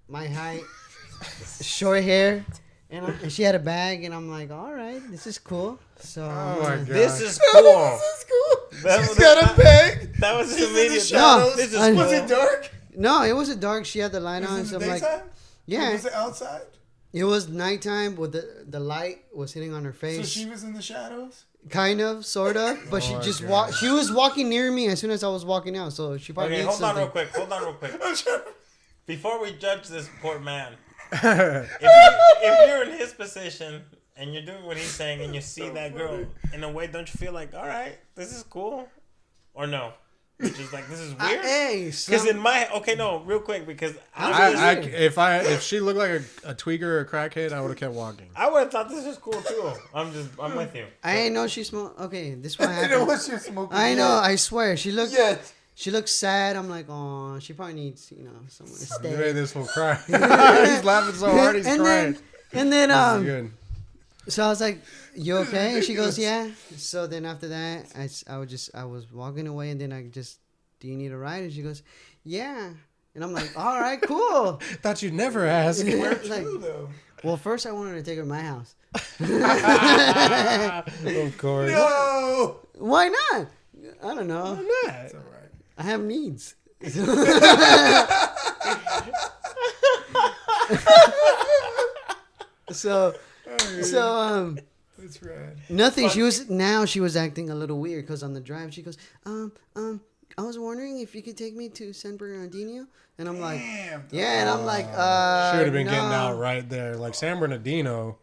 my height, short hair, and she had a bag, and I'm like, all right, this is cool. So Oh my god. This is cool. She's got a bag. That was She's in the immediate. shadows. This is I- Was cool. it dark? No, it wasn't dark. She had the light on, Was so it I'm the like, daytime? yeah, Was it outside? it was nighttime, but the light was hitting on her So face, she was in the shadows? kind of, sort of. But she my just God. walked. She was walking near me as soon as I was walking out, so she probably Okay, needs hold on something. real quick. I'm sure. Before we judge this poor man, if you're in his position and you're doing what he's saying and you see that girl, in a way, don't you feel like, all right, this is cool? Or no? You're just like, this is weird? Hey, Because in my... Okay, no, real quick, because if she looked like a tweaker or a crackhead, I would have kept walking. I would have thought this was cool, too. I'm with you. I ain't know she smoked. Okay, this what I know happened. what you're smoking. I know. I swear, she looked. Yet. She looks sad. I'm like, oh, she probably needs, someone to You made stay. this fool cry. He's laughing so hard, he's and crying. then, This is good. so I was like, you okay? And she goes, yeah. So then after that, I was walking away, and then I just, do you need a ride? And she goes, yeah. And I'm like, all right, cool. Thought you'd never ask. Like, True, though. well, first I wanted to take her to my house. Of course. No. Why not? I don't know. It's all right. I have needs. so That's rad. nothing. She was acting a little weird because on the drive she goes, I was wondering if you could take me to San Bernardino, and I'm like, Damn. yeah, and I'm like, Should have been no. getting out right there. Like San Bernardino,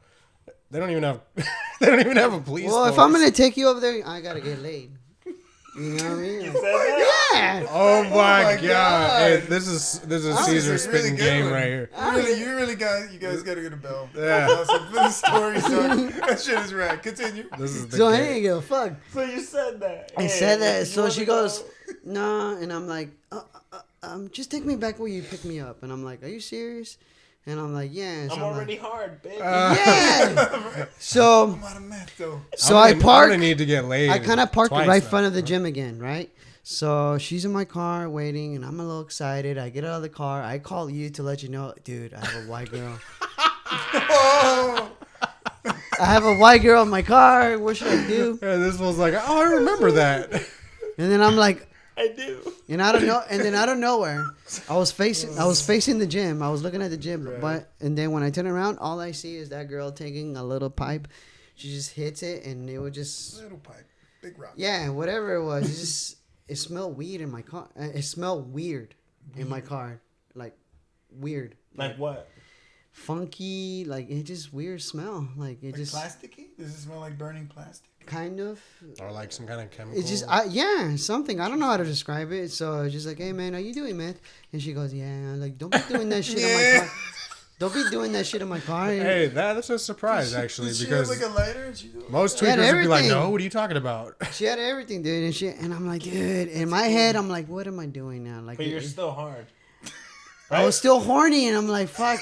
they don't even have a police Well, if force. I'm gonna take you over there, I gotta get laid. You know what I mean? You said that? Yeah. Oh my my god! God. Hey, this is Caesar is a really spitting good game one. right here. You guys gotta get a bell. Yeah. Awesome. For the story, son. That shit is rad. Continue. This is the So I game. didn't give a fuck. So you said that. I Hey, said that. you So wanna she go? goes, no, and I'm like, just take me back where you picked me up. And I'm like, are you serious? And I'm like, yeah. So I'm already hard, bitch. yeah. So I'm out of meth, though. I I'm park. gonna need to get laid. I kind of parked twice right in now. front of the gym again, right? So she's in my car waiting, and I'm a little excited. I get out of the car. I call you to let you know, dude, I have a white girl. Oh. I have a white girl in my car. What should I do? And this was like, oh, I remember that. And then I'm like, I do. and I don't know. And then out of nowhere, I was facing the gym. I was looking at the gym, but and then when I turn around, all I see is that girl taking a little pipe. She just hits it, and it would just Little pipe. Big rock. yeah, whatever it was. It smelled weed in my car. It smelled weird in my car, like weird, Like what? funky, like it just weird smell. Like it Like just plasticky? Does it smell like burning plastic? kind of. Or like some kind of chemical. It's just yeah, something. I don't know how to describe it. So it's just like, hey man, are you doing meth? And she goes, yeah. I'm like, don't be doing that shit in my car. Don't be doing that shit in my car. Hey, that's a surprise actually, Did she because have like a lighter? And she most She had tweakers would be like, everything. no, what are you talking about? She had everything, dude, and I'm like, dude. In my head, I'm like, what am I doing now? Like, But you're still hard. I was still horny, and I'm like, fuck.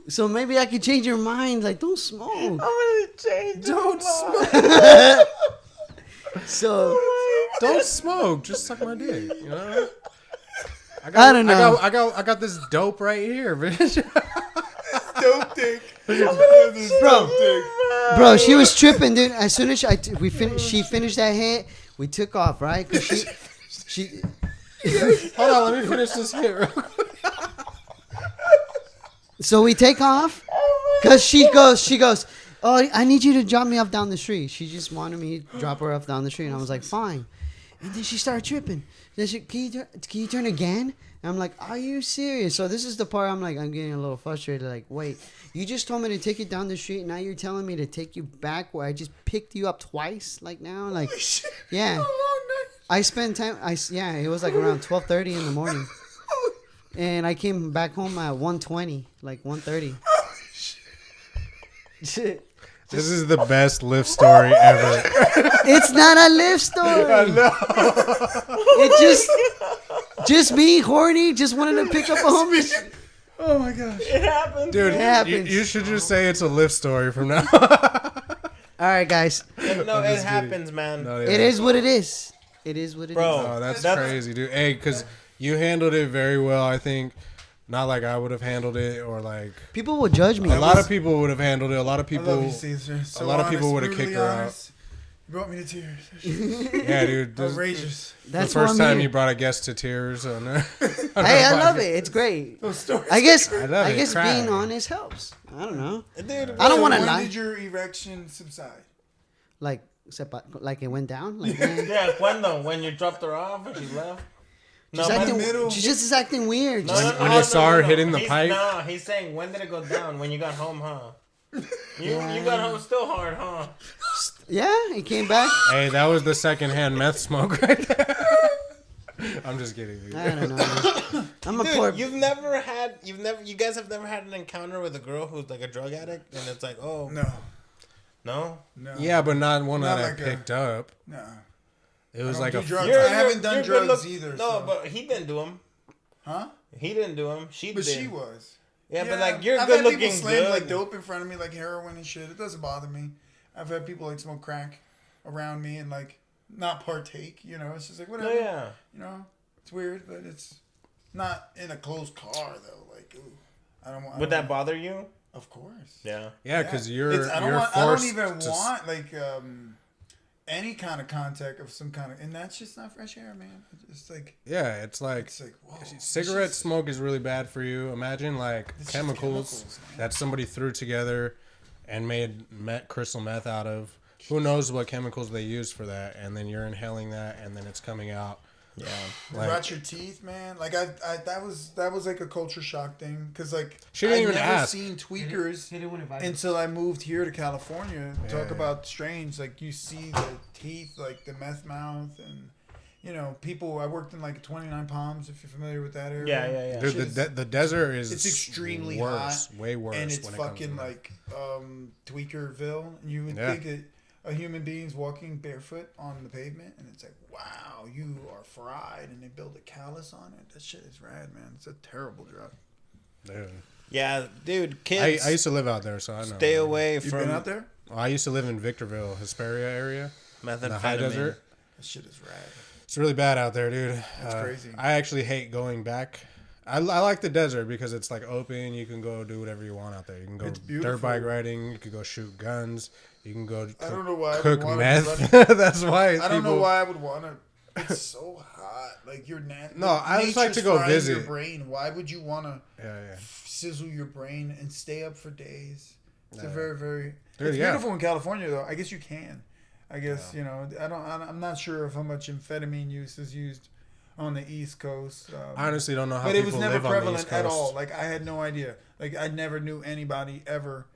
So maybe I could change your mind. Like, don't smoke. I'm gonna change. Don't smoke. So Don't smoke. Just suck my dick. You know. I don't know. I got this dope right here, bitch. dope dick. bro, she was tripping, dude. As soon as she finished that hit, we took off, right? Cause she. Hold on, let me finish this hit real quick. So we take off, cause she goes, oh, I need you to drop me off down the street. She just wanted me to drop her off down the street, and I was like, fine. And then she started tripping. Then can you turn again? And I'm like, are you serious? So this is the part I'm getting a little frustrated. Like, wait, you just told me to take you down the street. Now you're telling me to take you back where I just picked you up twice. Like now, like, yeah. I spent time. It was like around 12:30 in the morning, and I came back home at 1:20, like 1:30. Shit. This is the best Lyft story ever. It's not a Lyft story. I know. It just me, horny, just wanted to pick up a homeless. Oh my gosh. It happens. Dude, It happens. you should just say it's a Lyft story from now. All right, guys. No, it happens, man. No, yeah. It is what it is. It is what it is. Bro. Oh, that's That's- crazy, dude. Hey, because you handled it very well, I think. Not like I would have handled it, or like People will judge me. a lot of people would have handled it. A lot of I love people, you, Caesar. So a lot of people honest, would have kicked brutally her honest. You brought me to tears. yeah, dude. This, Outrageous. That's the what first I'm time here. you brought a guest to tears. On, Hey, I love it. It's great. Those stories. I guess I love it. being Cry. honest helps. I don't know. Dude, I don't want to When lie. did your erection subside? Like it went down. Like, yeah, cuando? When you dropped her off and she left? she's, man. acting, middle. she's just acting weird. No, Just- no, When no, you no, saw her no. hitting the He's- pipe? No, he's saying, when did it go down? When you got home, huh? You Yeah. got home still hard, huh? Yeah, he came back. Hey, that was the secondhand meth smoke right there. I'm just kidding. Dude. I don't know. Man. I'm a Dude, poor. you guys have never had an encounter with a girl who's like a drug addict, and it's like, oh, No. no. Yeah, but not one Not that like I picked up. No. It was I like don't a do drugs. You're- I haven't done you're drugs good either. No, so. but he didn't do them. Huh? He didn't do them. She But did. she was. Yeah, but like you're I've good had looking, people slam good. like dope in front of me, like heroin and shit. It doesn't bother me. I've had people like smoke crack around me and like not partake. You know, it's just like whatever. Oh, yeah. You know, it's weird, but it's not in a closed car though. Like, ooh, I don't want. Would that bother you? Of course. Yeah. Yeah, because you're I don't you're want. I don't forced even to want like any kind of contact of some kind of, and that's just not fresh air, man. It's like Yeah, it's like whoa. cigarette It's just- smoke is really bad for you. Imagine like It's just chemicals chemicals, man. that somebody threw together and made crystal meth out of. Who knows what chemicals they use for that? And then you're inhaling that, and then it's coming out. Yeah. Like, rot your teeth, man. Like I that was like a culture shock thing because like She didn't I'd even never ask. seen tweakers Hit it when it vibrates. until I moved here to California. Talk Yeah. about strange. Like you see the teeth, like the meth mouth, and you know people. I worked in like 29 Palms, if you're familiar with that area. Yeah. dude, Shit is- the desert is it's extremely worse, hot, way worse, and it's when it comes fucking to meth. like Tweakerville. And you would Yeah. think that a human being's walking barefoot on the pavement, and it's like, wow, you are fried, and they build a callus on it. That shit is rad, man. It's a terrible drug. Dude. Yeah, dude, kids. I used to live out there, so I know. stay away You've from been out there? Well, I used to live in Victorville, Hesperia area, in the high methamphetamine. desert. That shit is rad. It's really bad out there, dude. That's crazy. I actually hate going back. I like the desert because it's like open. You can go do whatever you want out there. You can go It's dirt beautiful. bike riding. You can go shoot guns. You can go I don't know why I would cook wanna be meth. running- That's why I don't know people- why I would want to. It's so hot. Like you're No, I just like to go Your visit. brain. Why would you want to Yeah. sizzle your brain and stay up for days? It's a Yeah. very, very. Dude, It's yeah. beautiful in California, though. I guess you can. I guess you know. I'm not sure of how much amphetamine use is used on the East Coast. I honestly don't know how but it was people never live on the prevalent East at Coast. all. Like I had no idea. Like I never knew anybody ever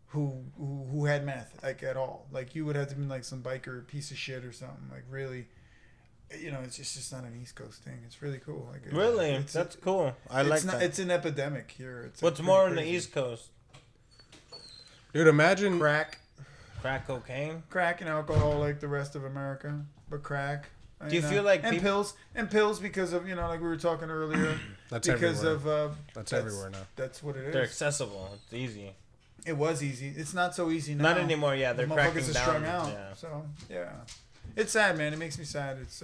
who had meth, like at all. Like you would have to be like some biker piece of shit or something. Like really, you know, it's just not an East Coast thing. It's really cool. Like Really, it's, that's cool. I it's like not, that. It's an epidemic here. It's What's like more pretty on the crazy. East Coast? Dude, imagine. Crack, Crack cocaine. and alcohol, like the rest of America, but crack. Do you feel like and peop- pills because of like we were talking earlier That's because everywhere. of That's everywhere now. That's what it They're is. accessible. It's easy. It was easy. It's not so easy now. Not anymore. Yeah, they're The cracking motherfuckers are down. strung out. Yeah. So yeah, it's sad, man. It makes me sad. It's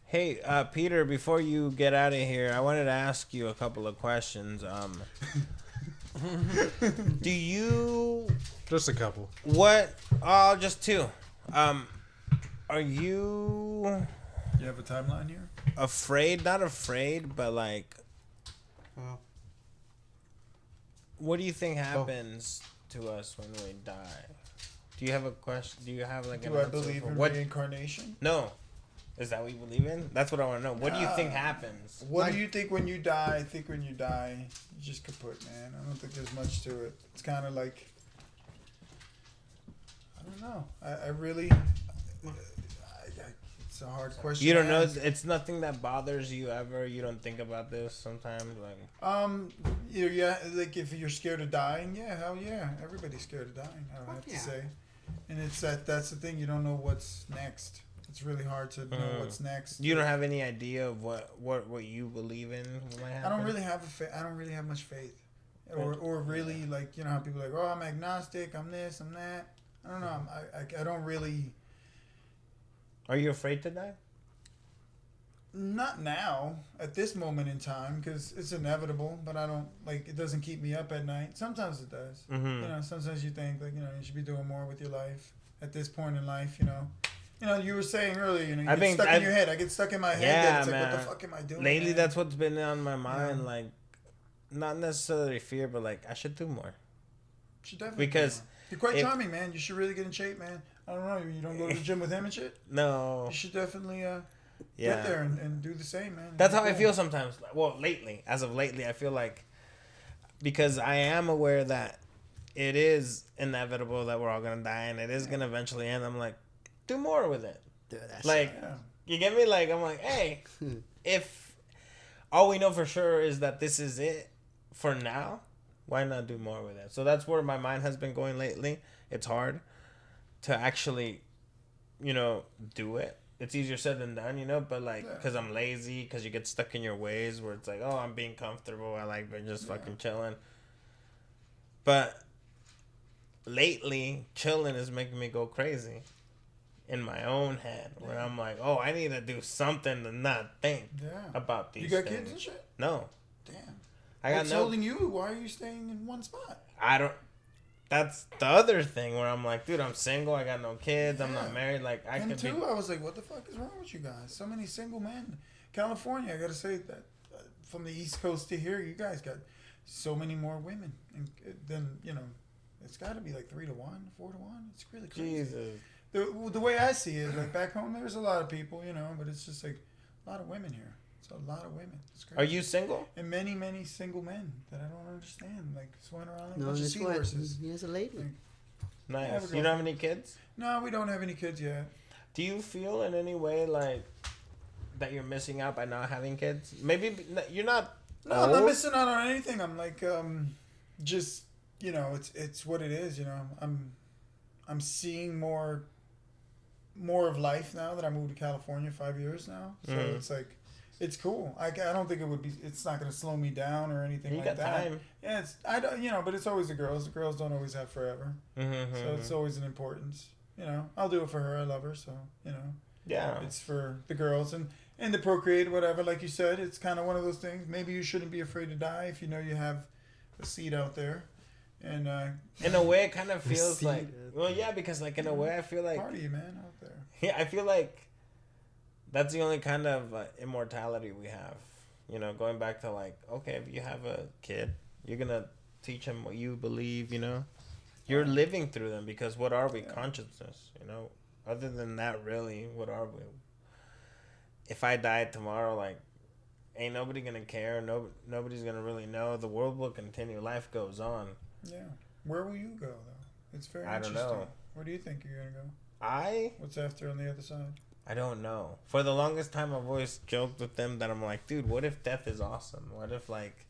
Hey, Peter, before you get out of here, I wanted to ask you a couple of questions. Do you Just a couple. what? Oh, just two. Are you you have a timeline here. afraid? Not afraid, but like, Oh. what do you think happens to us when we die? Do you have a question? Do you have like Do an I answer believe for in what? reincarnation? No. Is that what you believe in? That's what I want to know. What do you think happens? What do you think when you die? I think when you die, you just kaput, man. I don't think there's much to it. It's kind of like, I don't know. I really, it's a hard question. You don't to know. ask. It's nothing that bothers you ever. You don't think about this sometimes, like. Yeah, like if you're scared of dying, yeah, hell yeah, everybody's scared of dying. I would have to say, and it's that's the thing. You don't know what's next. It's really hard to know what's next. You don't have any idea of what you believe in might happen? I don't really have I don't really have much faith, or really like how people are like, oh, I'm agnostic, I'm this, I'm that. I don't know. I don't really. Are you afraid to die? Not now at this moment in time because it's inevitable, but I don't like it. Doesn't keep me up at night. Sometimes it does. Mm-hmm. Sometimes you think like you should be doing more with your life at this point in life. You were saying earlier, you get stuck in your head. I get stuck in my head. Yeah, It's like, man. what the fuck am I doing? Lately, man? that's what's been on my mind. Like, not necessarily fear, but like I should do more. You should definitely because you're quite charming, man. You should really get in shape, man. I don't know. You don't go to the gym with him and shit. No. You should definitely get there and do the same, man. That's how I feel sometimes. Well, as of lately, I feel like because I am aware that it is inevitable that we're all gonna die and it is gonna eventually end. I'm like, do more with it. Dude, that's Like, you get me? Like, I'm like, hey, if all we know for sure is that this is it for now, why not do more with it? So that's where my mind has been going lately. It's hard to actually, do it. It's easier said than done, but like, because I'm lazy, because you get stuck in your ways where it's like, oh, I'm being comfortable. I like just fucking chilling. But lately, chilling is making me go crazy in my own head where I'm like, oh, I need to do something to not think about these things. You got kids and shit? No. Damn. What's holding you? Why are you staying in one spot? That's the other thing where I'm like, dude, I'm single. I got no kids. I'm not married. Like, I could too. I was like, what the fuck is wrong with you guys? So many single men. California, I got to say that from the East Coast to here, you guys got so many more women. And then, it's got to be like 3 to 1, 4 to 1. It's really crazy. Jesus. The way I see it, like back home, there's a lot of people, but it's just like a lot of women here. It's a lot of women. It's crazy. Are you single? And many, many single men that I don't understand, like swimming around like a no, bunch of seahorses. He has a lady. Like, Nice. You don't have any kids? No, we don't have any kids yet. Do you feel in any way like that you're missing out by not having kids? Maybe you're not. No, I'm not missing out on anything. I'm like, just it's what it is. I'm seeing more of life now that I moved to California 5 years now. So it's like, it's cool. I don't think it's not going to slow me down or anything like that. You got time. Yeah, I don't, but it's always the girls. The girls don't always have forever. So it's always an importance. I'll do it for her. I love her. So, yeah, it's for the girls and to procreate, whatever. Like you said, it's kind of one of those things. Maybe you shouldn't be afraid to die if you know you have a seed out there. And in a way, it kind of feels like, because like in a way, I feel like party, man, out there. Yeah, I feel like that's the only kind of immortality we have. Going back to like, okay, if you have a kid, you're gonna teach him what you believe. You're living through them because what are we? Consciousness. Other than that, really, what are we? If I died tomorrow, like, ain't nobody gonna care. Nobody's gonna really know. The world will continue. Life goes on. Yeah. Where will you go, though? It's very interesting. I don't know. Where do you think you're going to go? What's after on the other side? I don't know. For the longest time, I've always joked with them that I'm like, dude, what if death is awesome? What if, like,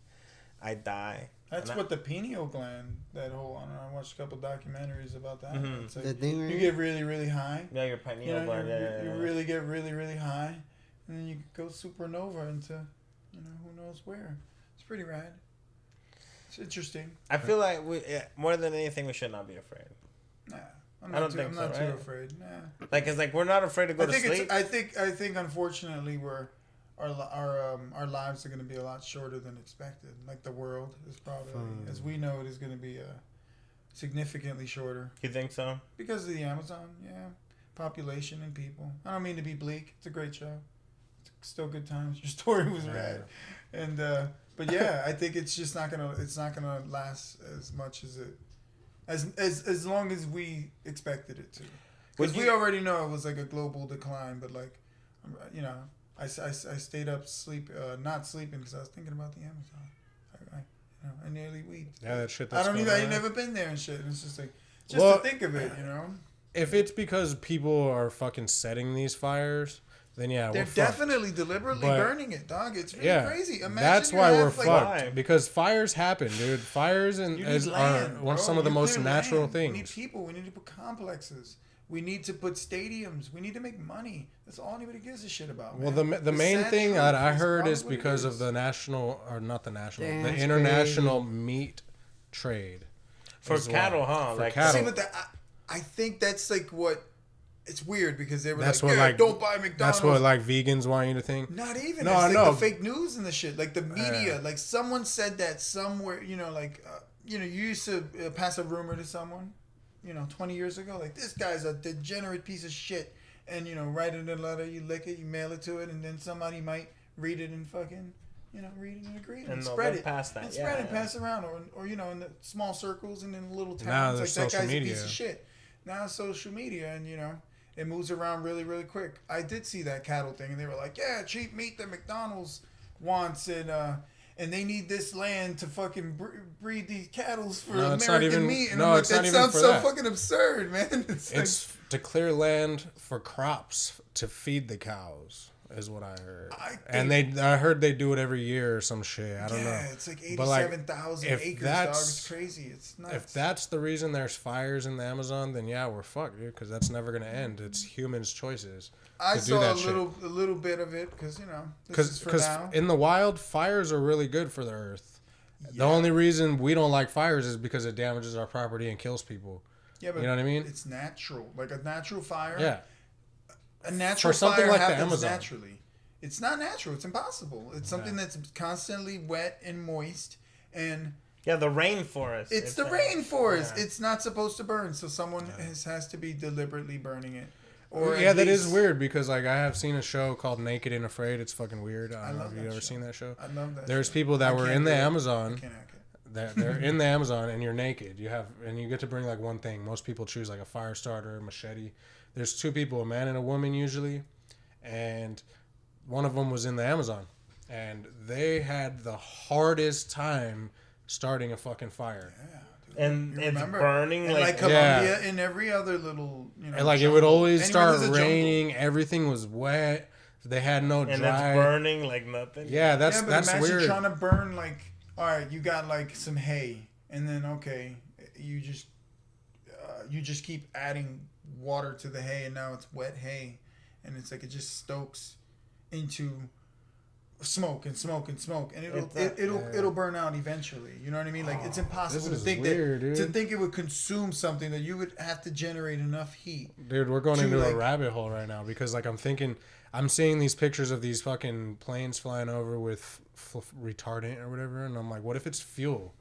I die? That's what the pineal gland, that whole, I watched a couple documentaries about that. Mm-hmm. It's like the thing you get really, really high. Yeah, your pineal gland. You really get really, really high. And then you go supernova into, who knows where. It's pretty rad. It's interesting. I feel like more than anything, we should not be afraid. Nah, I'm not too afraid. Nah. Like it's like we're not afraid to go to sleep. I think unfortunately our lives are going to be a lot shorter than expected. Like the world is probably, as we know it, is going to be significantly shorter. You think so? Because of the Amazon, population and people. I don't mean to be bleak. It's a great show. It's still good times. Your story was rad, and. But yeah, I think it's just not gonna last as much as long as we expected it to. Because we already know it was like a global decline, but like You know, I stayed up not sleeping because I was thinking about the Amazon. I nearly weeped. Yeah, that shit. I ain't never been there and shit. And it's just like, to think of it, you know. If it's because people are fucking setting these fires, then yeah, they're definitely deliberately burning it, dog. It's really crazy. Imagine that's why we're fucked. Why? Because fires happen, dude. Fires are some of the most natural things. We need people. We need to put complexes. We need to put stadiums. We need to make money. That's all anybody gives a shit about. Well, man. the main thing that I heard is because of the international meat trade for cattle, huh? For cattle. See, but I think that's like what. It's weird because they were that's don't buy McDonald's. That's what like vegans want you to think. Not even. No, it's like the fake news and the shit. Like the media. Like someone said that somewhere. You know, like you used to pass a rumor to someone. 20 years ago, like this guy's a degenerate piece of shit, and write it in a letter, you lick it, you mail it to it, and then somebody might read it and fucking, read it and agree and spread it, pass it, pass it around, or in the small circles and in little towns, like that guy's a piece of shit. Now social media, and it moves around really, really quick. I did see that cattle thing, and they were like, yeah, cheap meat that McDonald's wants, and they need this land to fucking breed these cattle for American meat. And I'm like, that sounds so fucking absurd, man. It's to clear land for crops to feed the cows, is what I heard. I heard they do it every year or some shit. I don't know. Yeah, it's like 87,000 acres, dog. It's crazy. It's nuts. If that's the reason there's fires in the Amazon, then yeah, we're fucked, dude, because that's never going to end. It's humans' choices. I saw a little bit of it because because in the wild, fires are really good for the earth. Yeah. The only reason we don't like fires is because it damages our property and kills people. Yeah, but you know what I mean? It's natural, like a natural fire. Yeah, a natural fire like happens naturally. It's not natural. It's impossible. It's something that's constantly wet and moist and. Yeah, the rainforest. It's the rainforest. Yeah. It's not supposed to burn, so someone has to be deliberately burning it. Or that is weird because like I have seen a show called Naked and Afraid. It's fucking weird. I don't know if you've ever seen that show. I love that. There's people that were in the Amazon. They're in the Amazon and you're naked. And you get to bring like one thing. Most people choose like a fire starter, a machete. There's two people, a man and a woman usually, and one of them was in the Amazon, and they had the hardest time starting a fucking fire. Yeah. And it's burning and like Colombia and every other little and like jungle. It would always start raining. Jungle. Everything was wet. They had no dry. And it's burning like nothing. Yeah, that's imagine weird. Trying to burn like, all right, you got like some hay, and then you just keep adding water to the hay, and now it's wet hay, and it's like it just stokes into smoke and it'll burn out eventually. You know what I mean? Like it's impossible to think it would consume something that you would have to generate enough heat. Dude, we're going into a rabbit hole right now because like I'm seeing these pictures of these fucking planes flying over with retardant or whatever, and I'm like, what if it's fuel?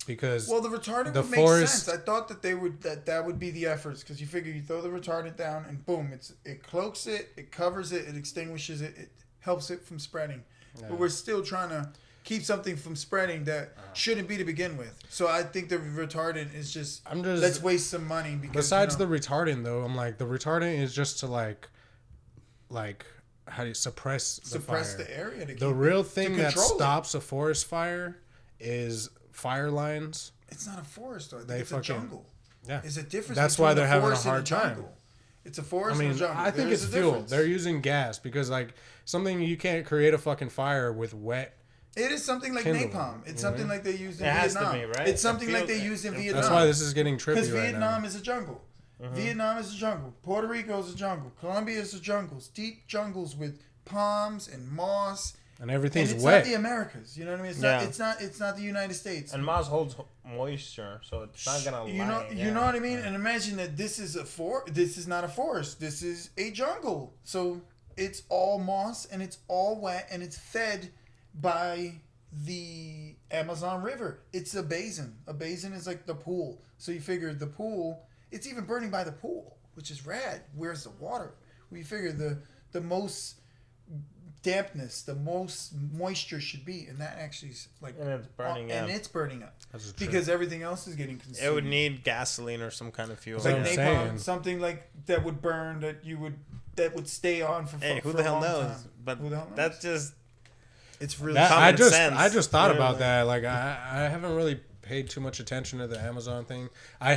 Because the retardant would make sense. I thought that that would be the efforts because you figure you throw the retardant down and boom, it cloaks it, it covers it, it extinguishes it, it helps it from spreading. Yeah. But we're still trying to keep something from spreading that shouldn't be to begin with. So I think the retardant is just let's waste some money. Because, besides the retardant though, I'm like the retardant is just to like how do you suppress the area. The real thing that stops a forest fire is fire lines. It's not a forest though. It's a jungle. Yeah, it's a difference. That's why they're having a hard time. It's a forest and a jungle. I think it's fuel. Difference. They're using gas because like something you can't create a fucking fire with wet. It is something like napalm. It's something like they used in Vietnam. Has to be, right? It's something like they used in Vietnam. That's why this is getting trippy because Vietnam is a jungle. Mm-hmm. Vietnam is a jungle. Puerto Rico is a jungle. Colombia is a jungle. Deep jungles with palms and moss. And everything's it's wet. It's not the Americas. You know what I mean? It's not the United States. And moss holds moisture, so it's not gonna. You know what I mean? And imagine that this is This is not a forest. This is a jungle. So it's all moss and it's all wet and it's fed by the Amazon River. It's a basin. A basin is like the pool. So you figure the pool. It's even burning by the pool, which is rad. Where's the water? We figure the most dampness, the most moisture should be, and that actually is like and it's burning up. And it's burning up because everything else is getting consumed. It would need gasoline or some kind of fuel. Like napalm, something like that would burn that would stay on for. Hey, who for the a hell long knows? time. But Who the hell knows? that's just It's really. That, common sense, I just thought about literally. that. Like I haven't really paid too much attention to the Amazon thing. I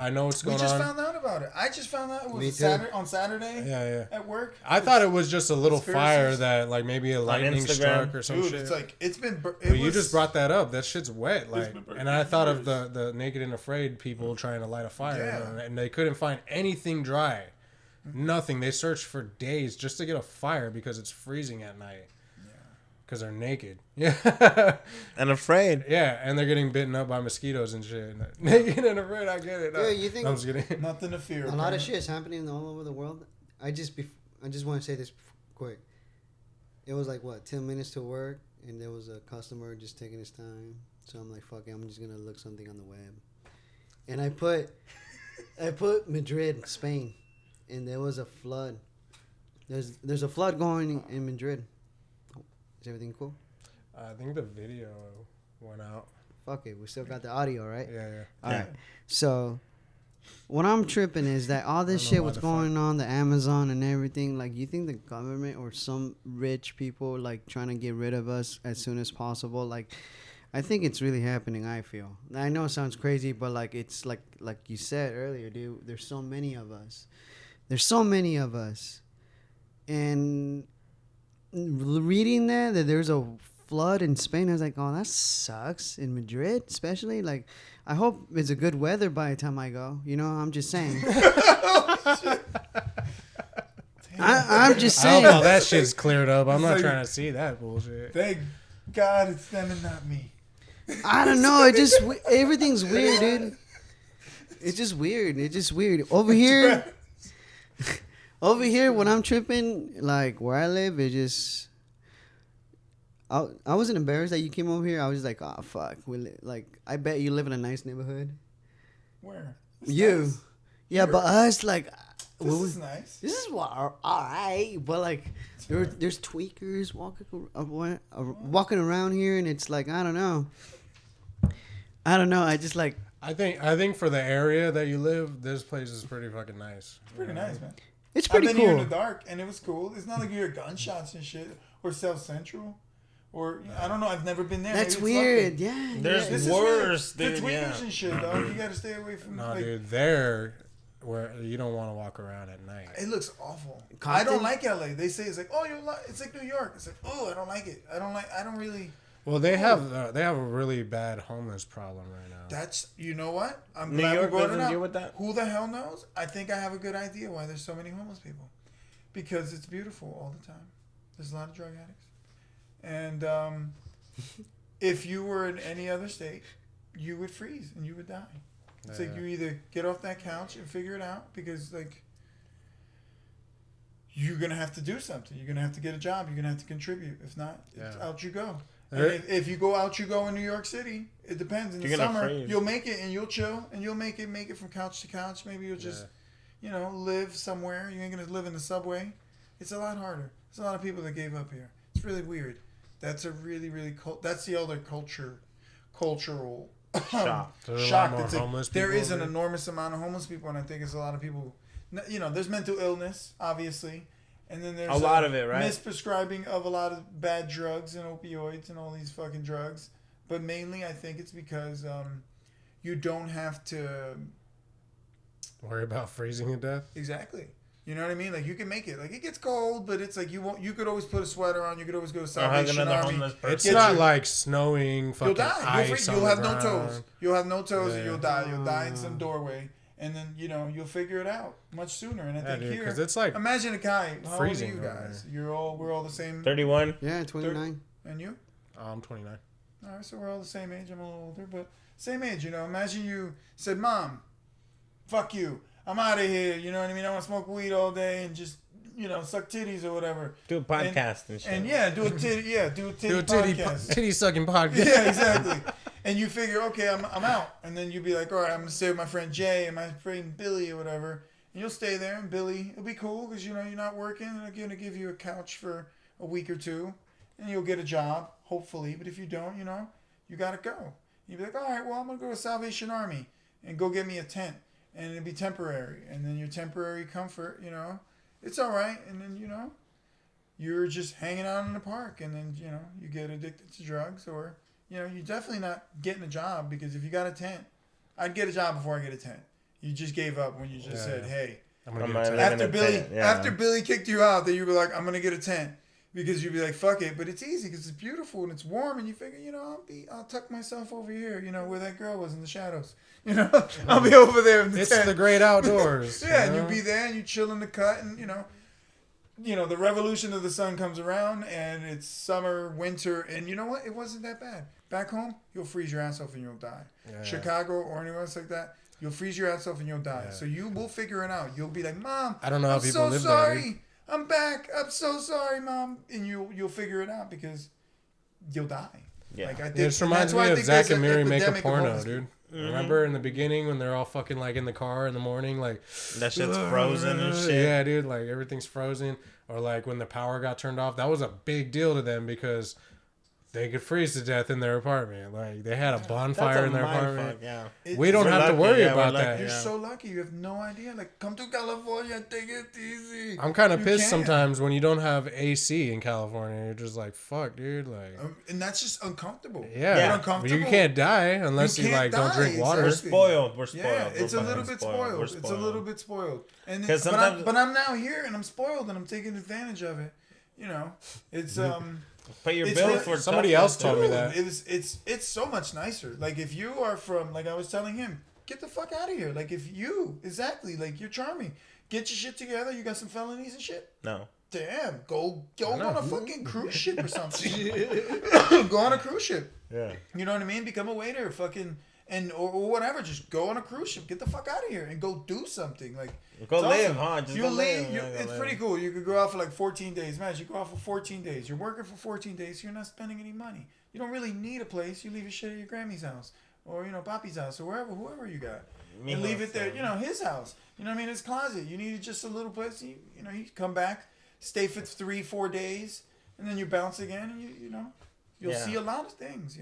know what's We going just on. found out about it. I just found out it Me was too. on Saturday. Yeah. At work. I thought it was just a little Conspiracies. fire that like maybe a lightning Instagram. struck or some Dude, shit. it's like it's been. But you just brought that up. That shit's wet. Like, been burnt and I for thought of years. the naked and afraid people trying to light a fire, Yeah. and they couldn't find anything dry. Nothing. They searched for days just to get a fire because it's freezing at night. Because they're naked. Yeah. and afraid. Yeah, and they're getting bitten up by mosquitoes and shit. Naked and afraid, I get it. Yeah, you think- I'm just kidding. Nothing to fear. A lot of shit is happening all over the world. I just want to say this quick. It was like what 10 minutes to work, and there was a customer just taking his time. So I'm like, fuck it, I'm just gonna look something on the web, and I put Madrid, Spain, and there was a flood. There's a flood going in Madrid. Is everything cool? I think the video went out. Fuck it, we still got the audio, right? Yeah. All right. So, what I'm tripping is that all this I don't know shit, why what's the going on, the Amazon and everything, like, you think the government or some rich people, like, trying to get rid of us as soon as possible? Like, I think it's really happening, I feel. I know it sounds crazy, but, like, it's like you said earlier, dude, there's so many of us. And reading that there's a flood in Spain, I was like, oh, that sucks. In Madrid, especially, like, I hope it's a good weather by the time I go. You know, I'm just saying. I'm just I saying. hope all that shit's cleared up. I'm It's not like- trying to see that bullshit. Thank God it's them and not me. I don't know. It just everything's weird, dude. It's just weird. Over here, when I'm tripping, like where I live, it just. I wasn't embarrassed that you came over here. I was just like, oh fuck. Like, I bet you live in a nice neighborhood. Where? It's You, nice. yeah, but us like. This when we- is nice. This is all right, but like there's tweakers walking around here, and it's like I don't know. I just like I think for the area that you live, this place is pretty fucking nice. It's pretty nice, man. it's pretty I've been here in cool. the dark, and it was cool. It's not like you hear gunshots and shit, or South Central, or I don't know. I've never been there. That's Maybe it's weird. lucky. Yeah, There's yeah. This is worse, really, dude. the tweakers Yeah. and shit, dog. You gotta stay away from. No, like, dude, there where you don't want to walk around at night. It looks awful. Compton? I don't like LA. They say it's like, oh, it's like New York. It's like, oh, I don't like it. I don't really. Well, they have a really bad homeless problem right now. That's, you know what? I'm New glad York we brought it doesn't up. deal with that? Who the hell knows? I think I have a good idea why there's so many homeless people. Because it's beautiful all the time. There's a lot of drug addicts. And if you were in any other state, you would freeze and you would die. It's like you either get off that couch and figure it out because, like, you're going to have to do something. You're going to have to get a job. You're going to have to contribute. If not, it's out you go. And if you go out, you go in New York City. It depends. In the You're gonna summer, freeze. you'll make it and you'll chill and you'll make it from couch to couch. Maybe you'll just, live somewhere. You ain't gonna live in the subway. It's a lot harder. There's a lot of people that gave up here. It's really weird. That's a really, really that's the other cultural Shock. There's a lot shock. more That's like, homeless there people is an over enormous amount of homeless people, and I think it's a lot of people. There's mental illness, obviously. And then there's A lot of it, right? Misprescribing of a lot of bad drugs and opioids and all these fucking drugs. But mainly, I think it's because you don't have to Worry about freezing to death. exactly. You know what I mean? Like you can make it. Like it gets cold, but it's like you won't. You could always put a sweater on. You could always go to Or hug Salvation another Army. homeless It's person. not like snowing, You'll fucking die. ice You'll on have the no ground. toes. You'll have no toes, and Yeah. you'll die. You'll die in some doorway, and then you'll figure it out much sooner. And I think dude, here, 'cause it's like imagine a guy. How freezing old are you over guys? We're all the same. 31. Yeah, 29. And you? I'm 29. All right, so we're all the same age. I'm a little older, but same age. Imagine you said, "Mom, fuck you. I'm out of here." You know what I mean? I want to smoke weed all day and just suck titties or whatever. Do a podcast and shit. And do a titty Do a titty, podcast. titty sucking podcast. Yeah, exactly. And you figure, okay, I'm out, and then you'll be like, all right, I'm gonna stay with my friend Jay and my friend Billy or whatever, and you'll stay there, and Billy, it'll be cool because you're not working, and they're gonna give you a couch for a week or two, and you'll get a job hopefully. But if you don't, you gotta go. You'll be like, all right, well, I'm gonna go to Salvation Army and go get me a tent, and it'll be temporary, and then your temporary comfort, it's all right. And then, you're just hanging out in the park, and then, you get addicted to drugs, or, you're definitely not getting a job, because if you got a tent, I'd get a job before I get a tent. You just gave up when you just said, hey, I'm gonna get a tent. after Billy kicked you out, then you'd be like, I'm going to get a tent. Because you'd be like, fuck it. But it's easy because it's beautiful and it's warm, and you figure, I'll tuck myself over here, where that girl was in the shadows. I'll be over there in the tent. It's the great outdoors. Yeah, and you'll be there and you chill in the cut, and the revolution of the sun comes around, and it's summer, winter, and you know what? It wasn't that bad. Back home, you'll freeze your ass off and you'll die. Yeah. Chicago or anywhere else like that, you'll freeze your ass off and you'll die. Yeah. So you will figure it out. You'll be like, Mom, I don't know how people live sorry. there. I'm back. I'm so sorry, Mom. And you'll figure it out because you'll die. Yeah. Like, I think, it just reminds me of Zach and Miri Make a Porno, dude. Mm-hmm. Remember in the beginning when they're all fucking like in the car in the morning, like that shit's frozen and shit. Yeah, dude, like everything's frozen. Or like when the power got turned off, that was a big deal to them because they could freeze to death in their apartment. Like they had a bonfire in their apartment. Yeah. We don't have to worry about that. You're so lucky. You have no idea. Like, come to California, take it easy. I'm kind of pissed sometimes when you don't have AC in California. You're just like, fuck, dude. Like, and that's just uncomfortable. Yeah, uncomfortable. You can't die unless you like don't drink water. We're spoiled. Yeah, it's a little bit spoiled. It's a little bit spoiled. And but I'm now here and I'm spoiled and I'm taking advantage of it. It's Pay your bill for somebody else told me that. It's so much nicer. Like if you are from, like I was telling him, get the fuck out of here. Like if you like you're charming, get your shit together. You got some felonies and shit. No. Damn, go on a fucking cruise ship or something. Go on a cruise ship. Yeah. You know what I mean? Become a waiter, fucking, or whatever. Just go on a cruise ship. Get the fuck out of here and go do something. Like. Go live, huh? Just go live. It's pretty cool. You could go out for like 14 days. Man, you go out for 14 days. You're working for 14 days. So you're not spending any money. You don't really need a place. You leave your shit at your Grammy's house or, Papi's house or whoever you got. And leave it there, his house. You know what I mean? His closet. You needed just a little place. You come back, stay for 3-4 days, and then you bounce again, and you'll see a lot of things,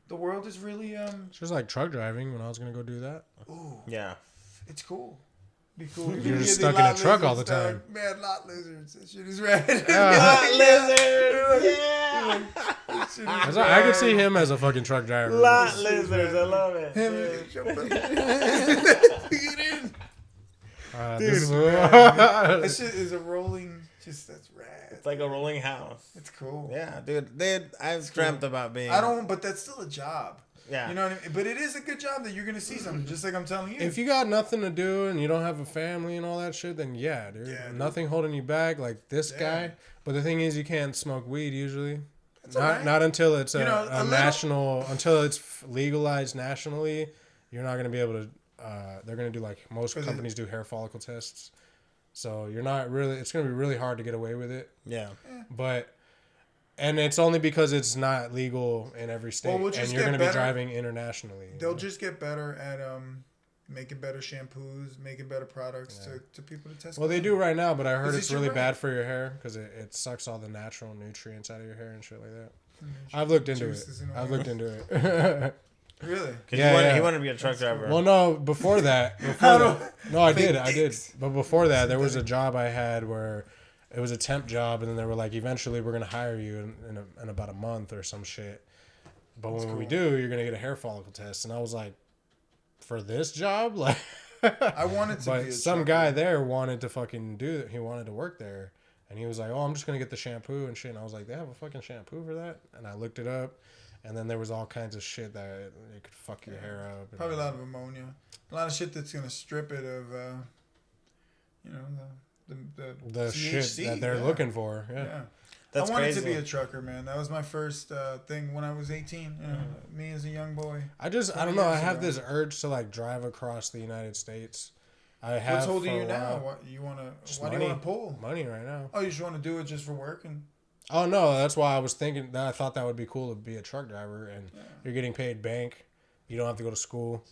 The world is really... It's just like truck driving when I was going to go do that. Ooh. Yeah. It's cool. Be cool. You're just stuck in a truck all the time. Man, lot lizards. That shit is rad. Lot lizards. Yeah. I could see him as a fucking truck driver. Lot lizards. I love it. Get in. That shit is a rolling. That's rad. It's like a rolling house. It's cool. Yeah, dude. I've dreamt about being. But that's still a job. Yeah. You know what I mean? But it is a good job that you're going to see something, just like I'm telling you. If you got nothing to do and you don't have a family and all that shit, then yeah, dude. Yeah, nothing holding you back like this guy. But the thing is, you can't smoke weed usually. Not until it's a national, until it's legalized nationally. You're not going to be able to, they're going to do like most companies do hair follicle tests. So you're not really, it's going to be really hard to get away with it. Yeah. And it's only because it's not legal in every state, and you're going to be driving internationally. They'll just get better at making better shampoos, making better products to people to test. Well, they do right now, but I heard it's really bad for your hair because it sucks all the natural nutrients out of your hair and shit like that. I've looked into it. Really? He wanted to be a truck driver. Well, no, before that. No, I did. But before that, there was a job I had where... It was a temp job, and then they were like, eventually we're going to hire you in about a month or some shit. But when we do, you're going to get a hair follicle test. And I was like, for this job? Like, I wanted to but some guy there wanted to fucking do it. He wanted to work there. And he was like, I'm just going to get the shampoo and shit. And I was like, they have a fucking shampoo for that? And I looked it up. And then there was all kinds of shit that it could fuck your hair up. Probably a lot of ammonia. A lot of shit that's going to strip it of, the THC, shit that they're looking for. Yeah. That's I wanted crazy. to be a trucker, man. That was my first thing when I was 18. Me as a young boy. I don't know. I have this urge to like drive across the United States. I have. What's holding you now? Why do you want to pull money right now? Oh, you just want to do it just for work and. Oh no, that's why I was thinking that I thought that would be cool to be a truck driver, and you're getting paid bank. You don't have to go to school.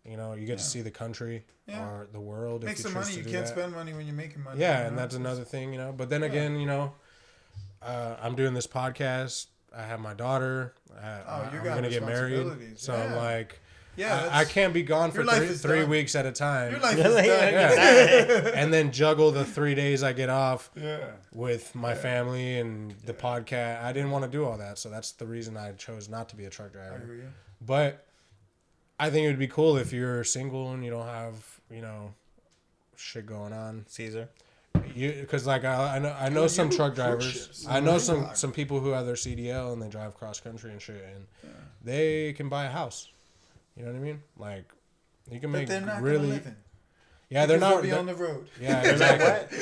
You get to see the country or the world. Make some money. You can't spend money when you're making money. Yeah, and that's another thing, But then again, I'm doing this podcast. I have my daughter. I'm going to get married. So, Yeah, I can't be gone for your life is three done. weeks at a time. Your life is done. Yeah. And then juggle the 3 days I get off Yeah. with my family and the podcast. I didn't want to do all that, so that's the reason I chose not to be a truck I driver. hear you. But I think it would be cool if you're single and you don't have, shit going on. Caesar. Because like I know Well, some you truck cruise drivers. ships. I know Mind some people who have their CDL and they drive cross country and shit, and they can buy a house. You know what I mean? Like you can But make they're not really. gonna live in. Yeah, they're Because not. they'll be on the road. Yeah, They're not exactly.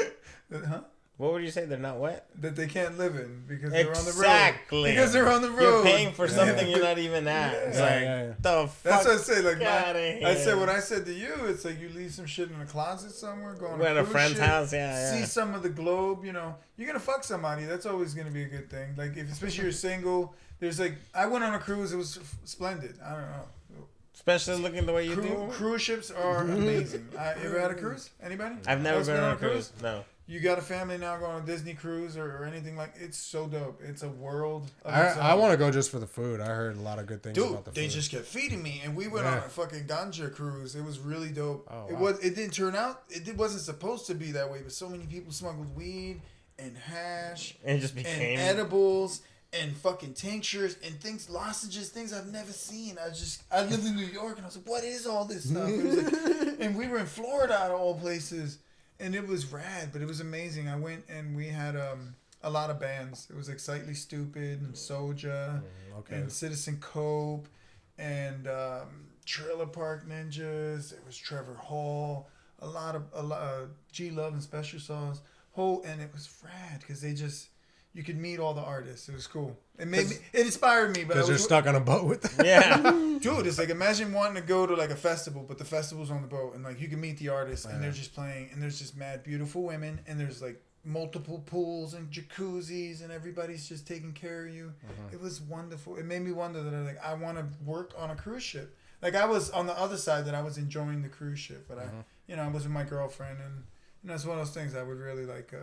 wet. Huh? What would you say? They're not wet. That they can't live in because they're on the road. Exactly. Because they're on the road. You're paying for something you're not even at. It's like Yeah. the fuck. That's what I say. Like outta I here. said, what I said to you, it's like you leave some shit in a closet somewhere, go on We're at a a cruise friend's ship, house, yeah. see some of the globe. You're gonna fuck somebody. That's always gonna be a good thing. Like if especially you're single. There's like I went on a cruise. It was splendid. I don't know. Especially looking the way you do. Cruise ships are amazing. You ever had a cruise? Anybody? I've never Else been on a cruise. No. You got a family now going on a Disney cruise or anything like? It's so dope. It's a world. Of its I own. want to go just for the food. I heard a lot of good things Dude, about the food. they just kept feeding me, and we went Yeah. on a fucking ganja cruise. It was really dope. Oh, It wow. was. It didn't turn out. Wasn't supposed to be that way, but so many people smuggled weed and hash And it just and became. edibles and fucking tinctures and things, lozenges, things I've never seen. I lived in New York, and I was like, what is all this stuff? It was like, and we were in Florida, out of all places, and it was rad, but it was amazing. I went and we had a lot of bands. It was like Slightly Stupid and Soja Okay. and Citizen Cope and Trailer Park Ninjas. It was Trevor Hall. A lot of G Love and Special Sauce. And it was rad because you could meet all the artists. It was cool. It inspired me. Because you're stuck on a boat with them. Yeah. Dude, it's like imagine wanting to go to like a festival, but the festival's on the boat, and like you can meet the artists, and they're just playing, and there's just mad beautiful women, and there's like multiple pools and jacuzzis, and everybody's just taking care of you. It was wonderful. It made me wonder that I want to work on a cruise ship. Like I was on the other side that I was enjoying the cruise ship, but I was with my girlfriend, and it's one of those things I would really like.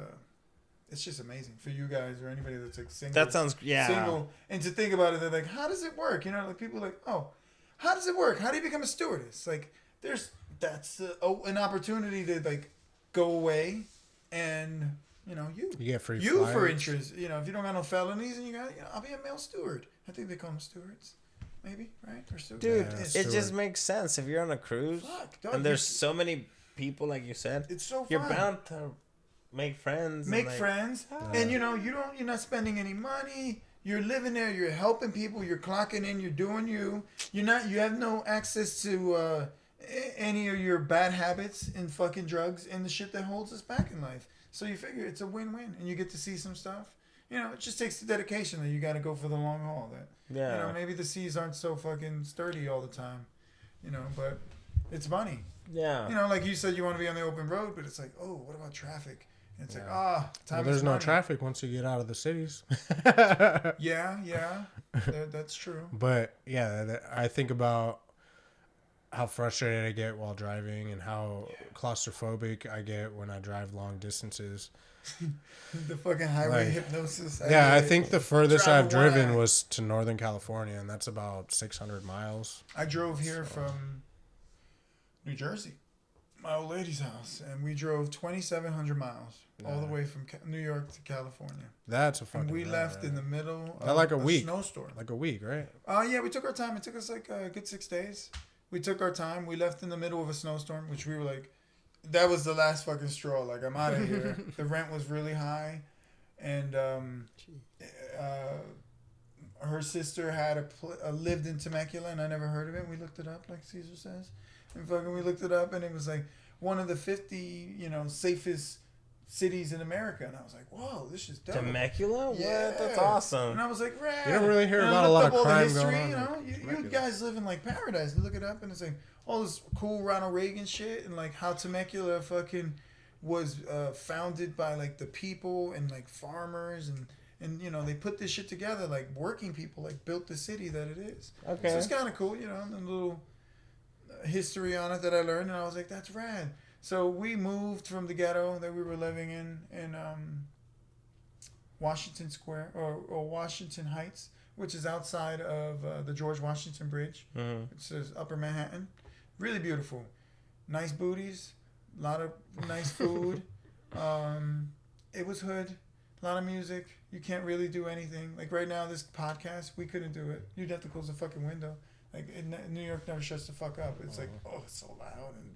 It's just amazing for you guys or anybody that's like single. That sounds Single, and to think about it, they're like, how does it work? Like people are like, oh, how does it work? How do you become a stewardess? Like, that's an opportunity to like go away, and you You get free for flights. interest. If you don't got no felonies, and you got, I'll be a male steward. I think they call them stewards, maybe, right? Or stewards. Dude, Yeah, it steward. just makes sense if you're on a cruise Fuck, dog, and there's so many people, like you said. it's so You're fun. bound to make friends. Make and, like, friends, and you're not spending any money. You're living there. You're helping people. You're clocking in. You're doing you. You have no access to any of your bad habits and fucking drugs and the shit that holds us back in life. So you figure it's a win-win, and you get to see some stuff. It just takes the dedication that you got to go for the long haul. That maybe the seas aren't so fucking sturdy all the time. But it's money. Yeah. Like you said, you want to be on the open road, but it's like, oh, what about traffic? And it's like, Well, time there's is no money. traffic once you get out of the cities. Yeah, that's true. But yeah, I think about how frustrated I get while driving and how claustrophobic I get when I drive long distances. The fucking highway Like, hypnosis. I think the furthest Travel I've driven wide. was to Northern California, and that's about 600 miles. I drove here from New Jersey, my old lady's house, and we drove 2,700 miles all the way from New York to California. That's a fucking And we ride, left right? in the middle That of like a week. snowstorm. Like a week, right? Yeah, we took our time. It took us like a good 6 days. We took our time. We left in the middle of a snowstorm, which we were like, that was the last fucking straw. Like, I'm out of here. The rent was really high. And her sister had lived in Temecula, and I never heard of it. We looked it up, like Caesar says. And fucking we looked it up, and it was like one of the 50, safest cities in America. And I was like, whoa, this is dope. Temecula? Yeah. What? That's awesome. And I was like, rad. You don't really hear And I about a looked lot up of all the crime history, going on in You Temecula. guys live in like paradise. You look it up, and it's like all this cool Ronald Reagan shit, and like how Temecula fucking was founded by like the people and like farmers, and they put this shit together, like working people like built the city that it is. Okay. So it's kind of cool, and a little history on it that I learned, and I was like, that's rad. So we moved from the ghetto that we were living in Washington Square or Washington Heights, which is outside of the George Washington Bridge. Mm-hmm. It says Upper Manhattan. Really beautiful. Nice booties. A lot of nice food. It was hood. A lot of music. You can't really do anything. Like right now, this podcast, we couldn't do it. You'd have to close the fucking window. Like New York never shuts the fuck up. It's like, oh, it's so loud, and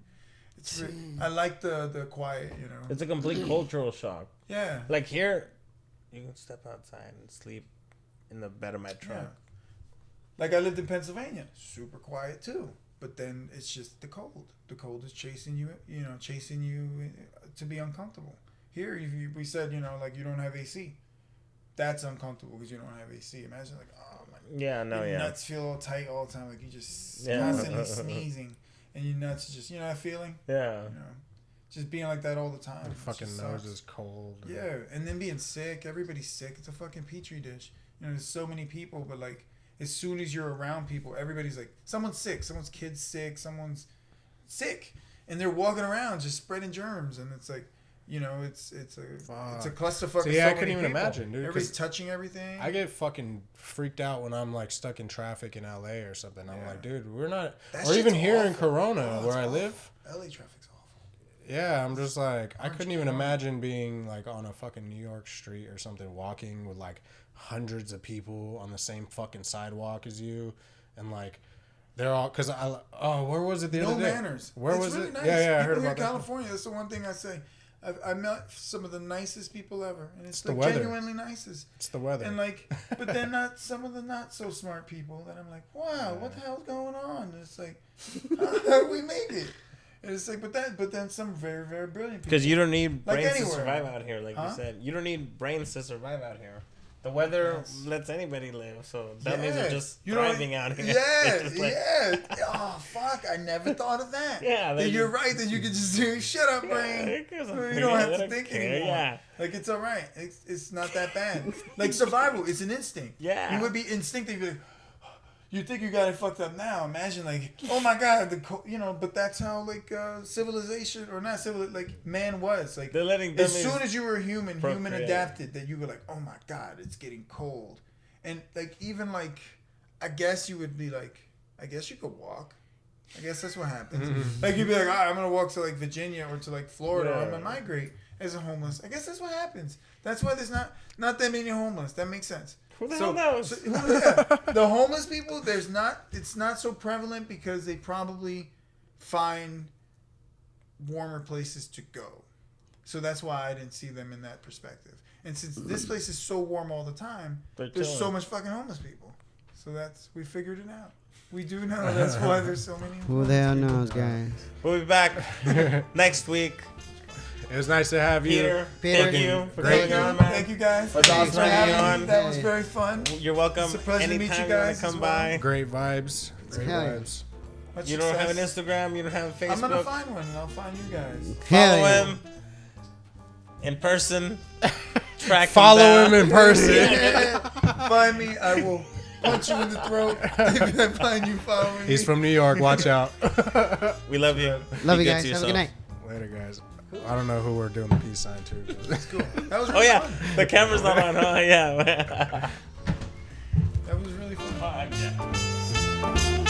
it's. I like the quiet. You know. It's a complete cultural shock. Yeah. Like here, you can step outside and sleep in the bed of my truck. Yeah. Like I lived in Pennsylvania, super quiet too. But then it's just the cold. The cold is chasing you to be uncomfortable. Here, if we said, like you don't have AC. That's uncomfortable because you don't have AC. Imagine like, oh my. Yeah, no, your yeah. nuts feel all tight all the time. Like you just constantly sneezing, and your nuts just, that feeling. Yeah. Just being like that all the time. Your fucking nose is cold. Yeah, and then being sick. Everybody's sick. It's a fucking petri dish. There's so many people, but like as soon as you're around people, everybody's like, someone's sick, someone's kid's sick, someone's sick, and they're walking around just spreading germs, and it's like. It's a clusterfuck. So, I couldn't even imagine, dude. Everybody's touching everything. I get fucking freaked out when I'm like stuck in traffic in LA or something. I'm like, dude, we're not. Or even here in Corona, where I live. LA traffic's awful. Yeah, I'm just like, I couldn't even imagine being like on a fucking New York street or something, walking with like hundreds of people on the same fucking sidewalk as you, and like. They're all because where was it the other day? No manners. Where was really it? Nice. Yeah, I heard people about in California. That's the one thing I say. I met some of the nicest people ever, and it's the like weather. genuinely nicest. It's the weather, and like, but then not some of the not so smart people that I'm like, wow, what the hell's going on? And it's like, how did we make it? And it's like, but then some very very brilliant people. Because you don't need brains like to survive out here, like you said. You don't need brains to survive out here. The weather lets anybody live, so that means they're just thriving out here. Yeah. Oh fuck! I never thought of that. Yeah, that you're right. That you can just do shut up, brain. You don't have to think anymore. Yeah. Like it's all right. It's not that bad. Like survival, it's an instinct. Yeah. You would be instinctive. Like, you think you got it fucked up now. Imagine like, oh my god, but that's how like civilization or not civil, like man was like. They're letting as soon as you were human adapted that you were like, oh my god, it's getting cold, and like even like, I guess you would be like, I guess you could walk. I guess that's what happens. Like you'd be like, all right, I'm gonna walk to like Virginia or to like Florida. Or I'm gonna migrate as a homeless. I guess that's what happens. That's why there's not that many homeless. That makes sense. Who the hell knows? The homeless people, it's not so prevalent because they probably find warmer places to go. So that's why I didn't see them in that perspective. And since this place is so warm all the time, there's so much fucking homeless people. So we figured it out. We do know that's why there's so many. Who the hell knows, guys? We'll be back next week. It was nice to have you. Peter. Thank you for coming on, man. Thank you guys. That's awesome for having me on. That was very fun. You're welcome. It's a pleasure to meet you Anytime guys you as come well. by. Great vibes. Great Hell yeah. vibes. Much You don't have an success. Instagram. You don't have a Facebook. I'm gonna find one and I'll find you guys. Hell Follow yeah. him in person. Track Follow him down. in person. Find me. I will punch you in the throat if I find you following me. He's from New York. Watch out. We love you. Love Be you good guys. to Have a yourself. good night. Later, guys. I don't know who we're doing the peace sign to. That's cool. That was Oh really yeah, fun. the camera's not on, huh? Yeah. That was really fun. Yeah.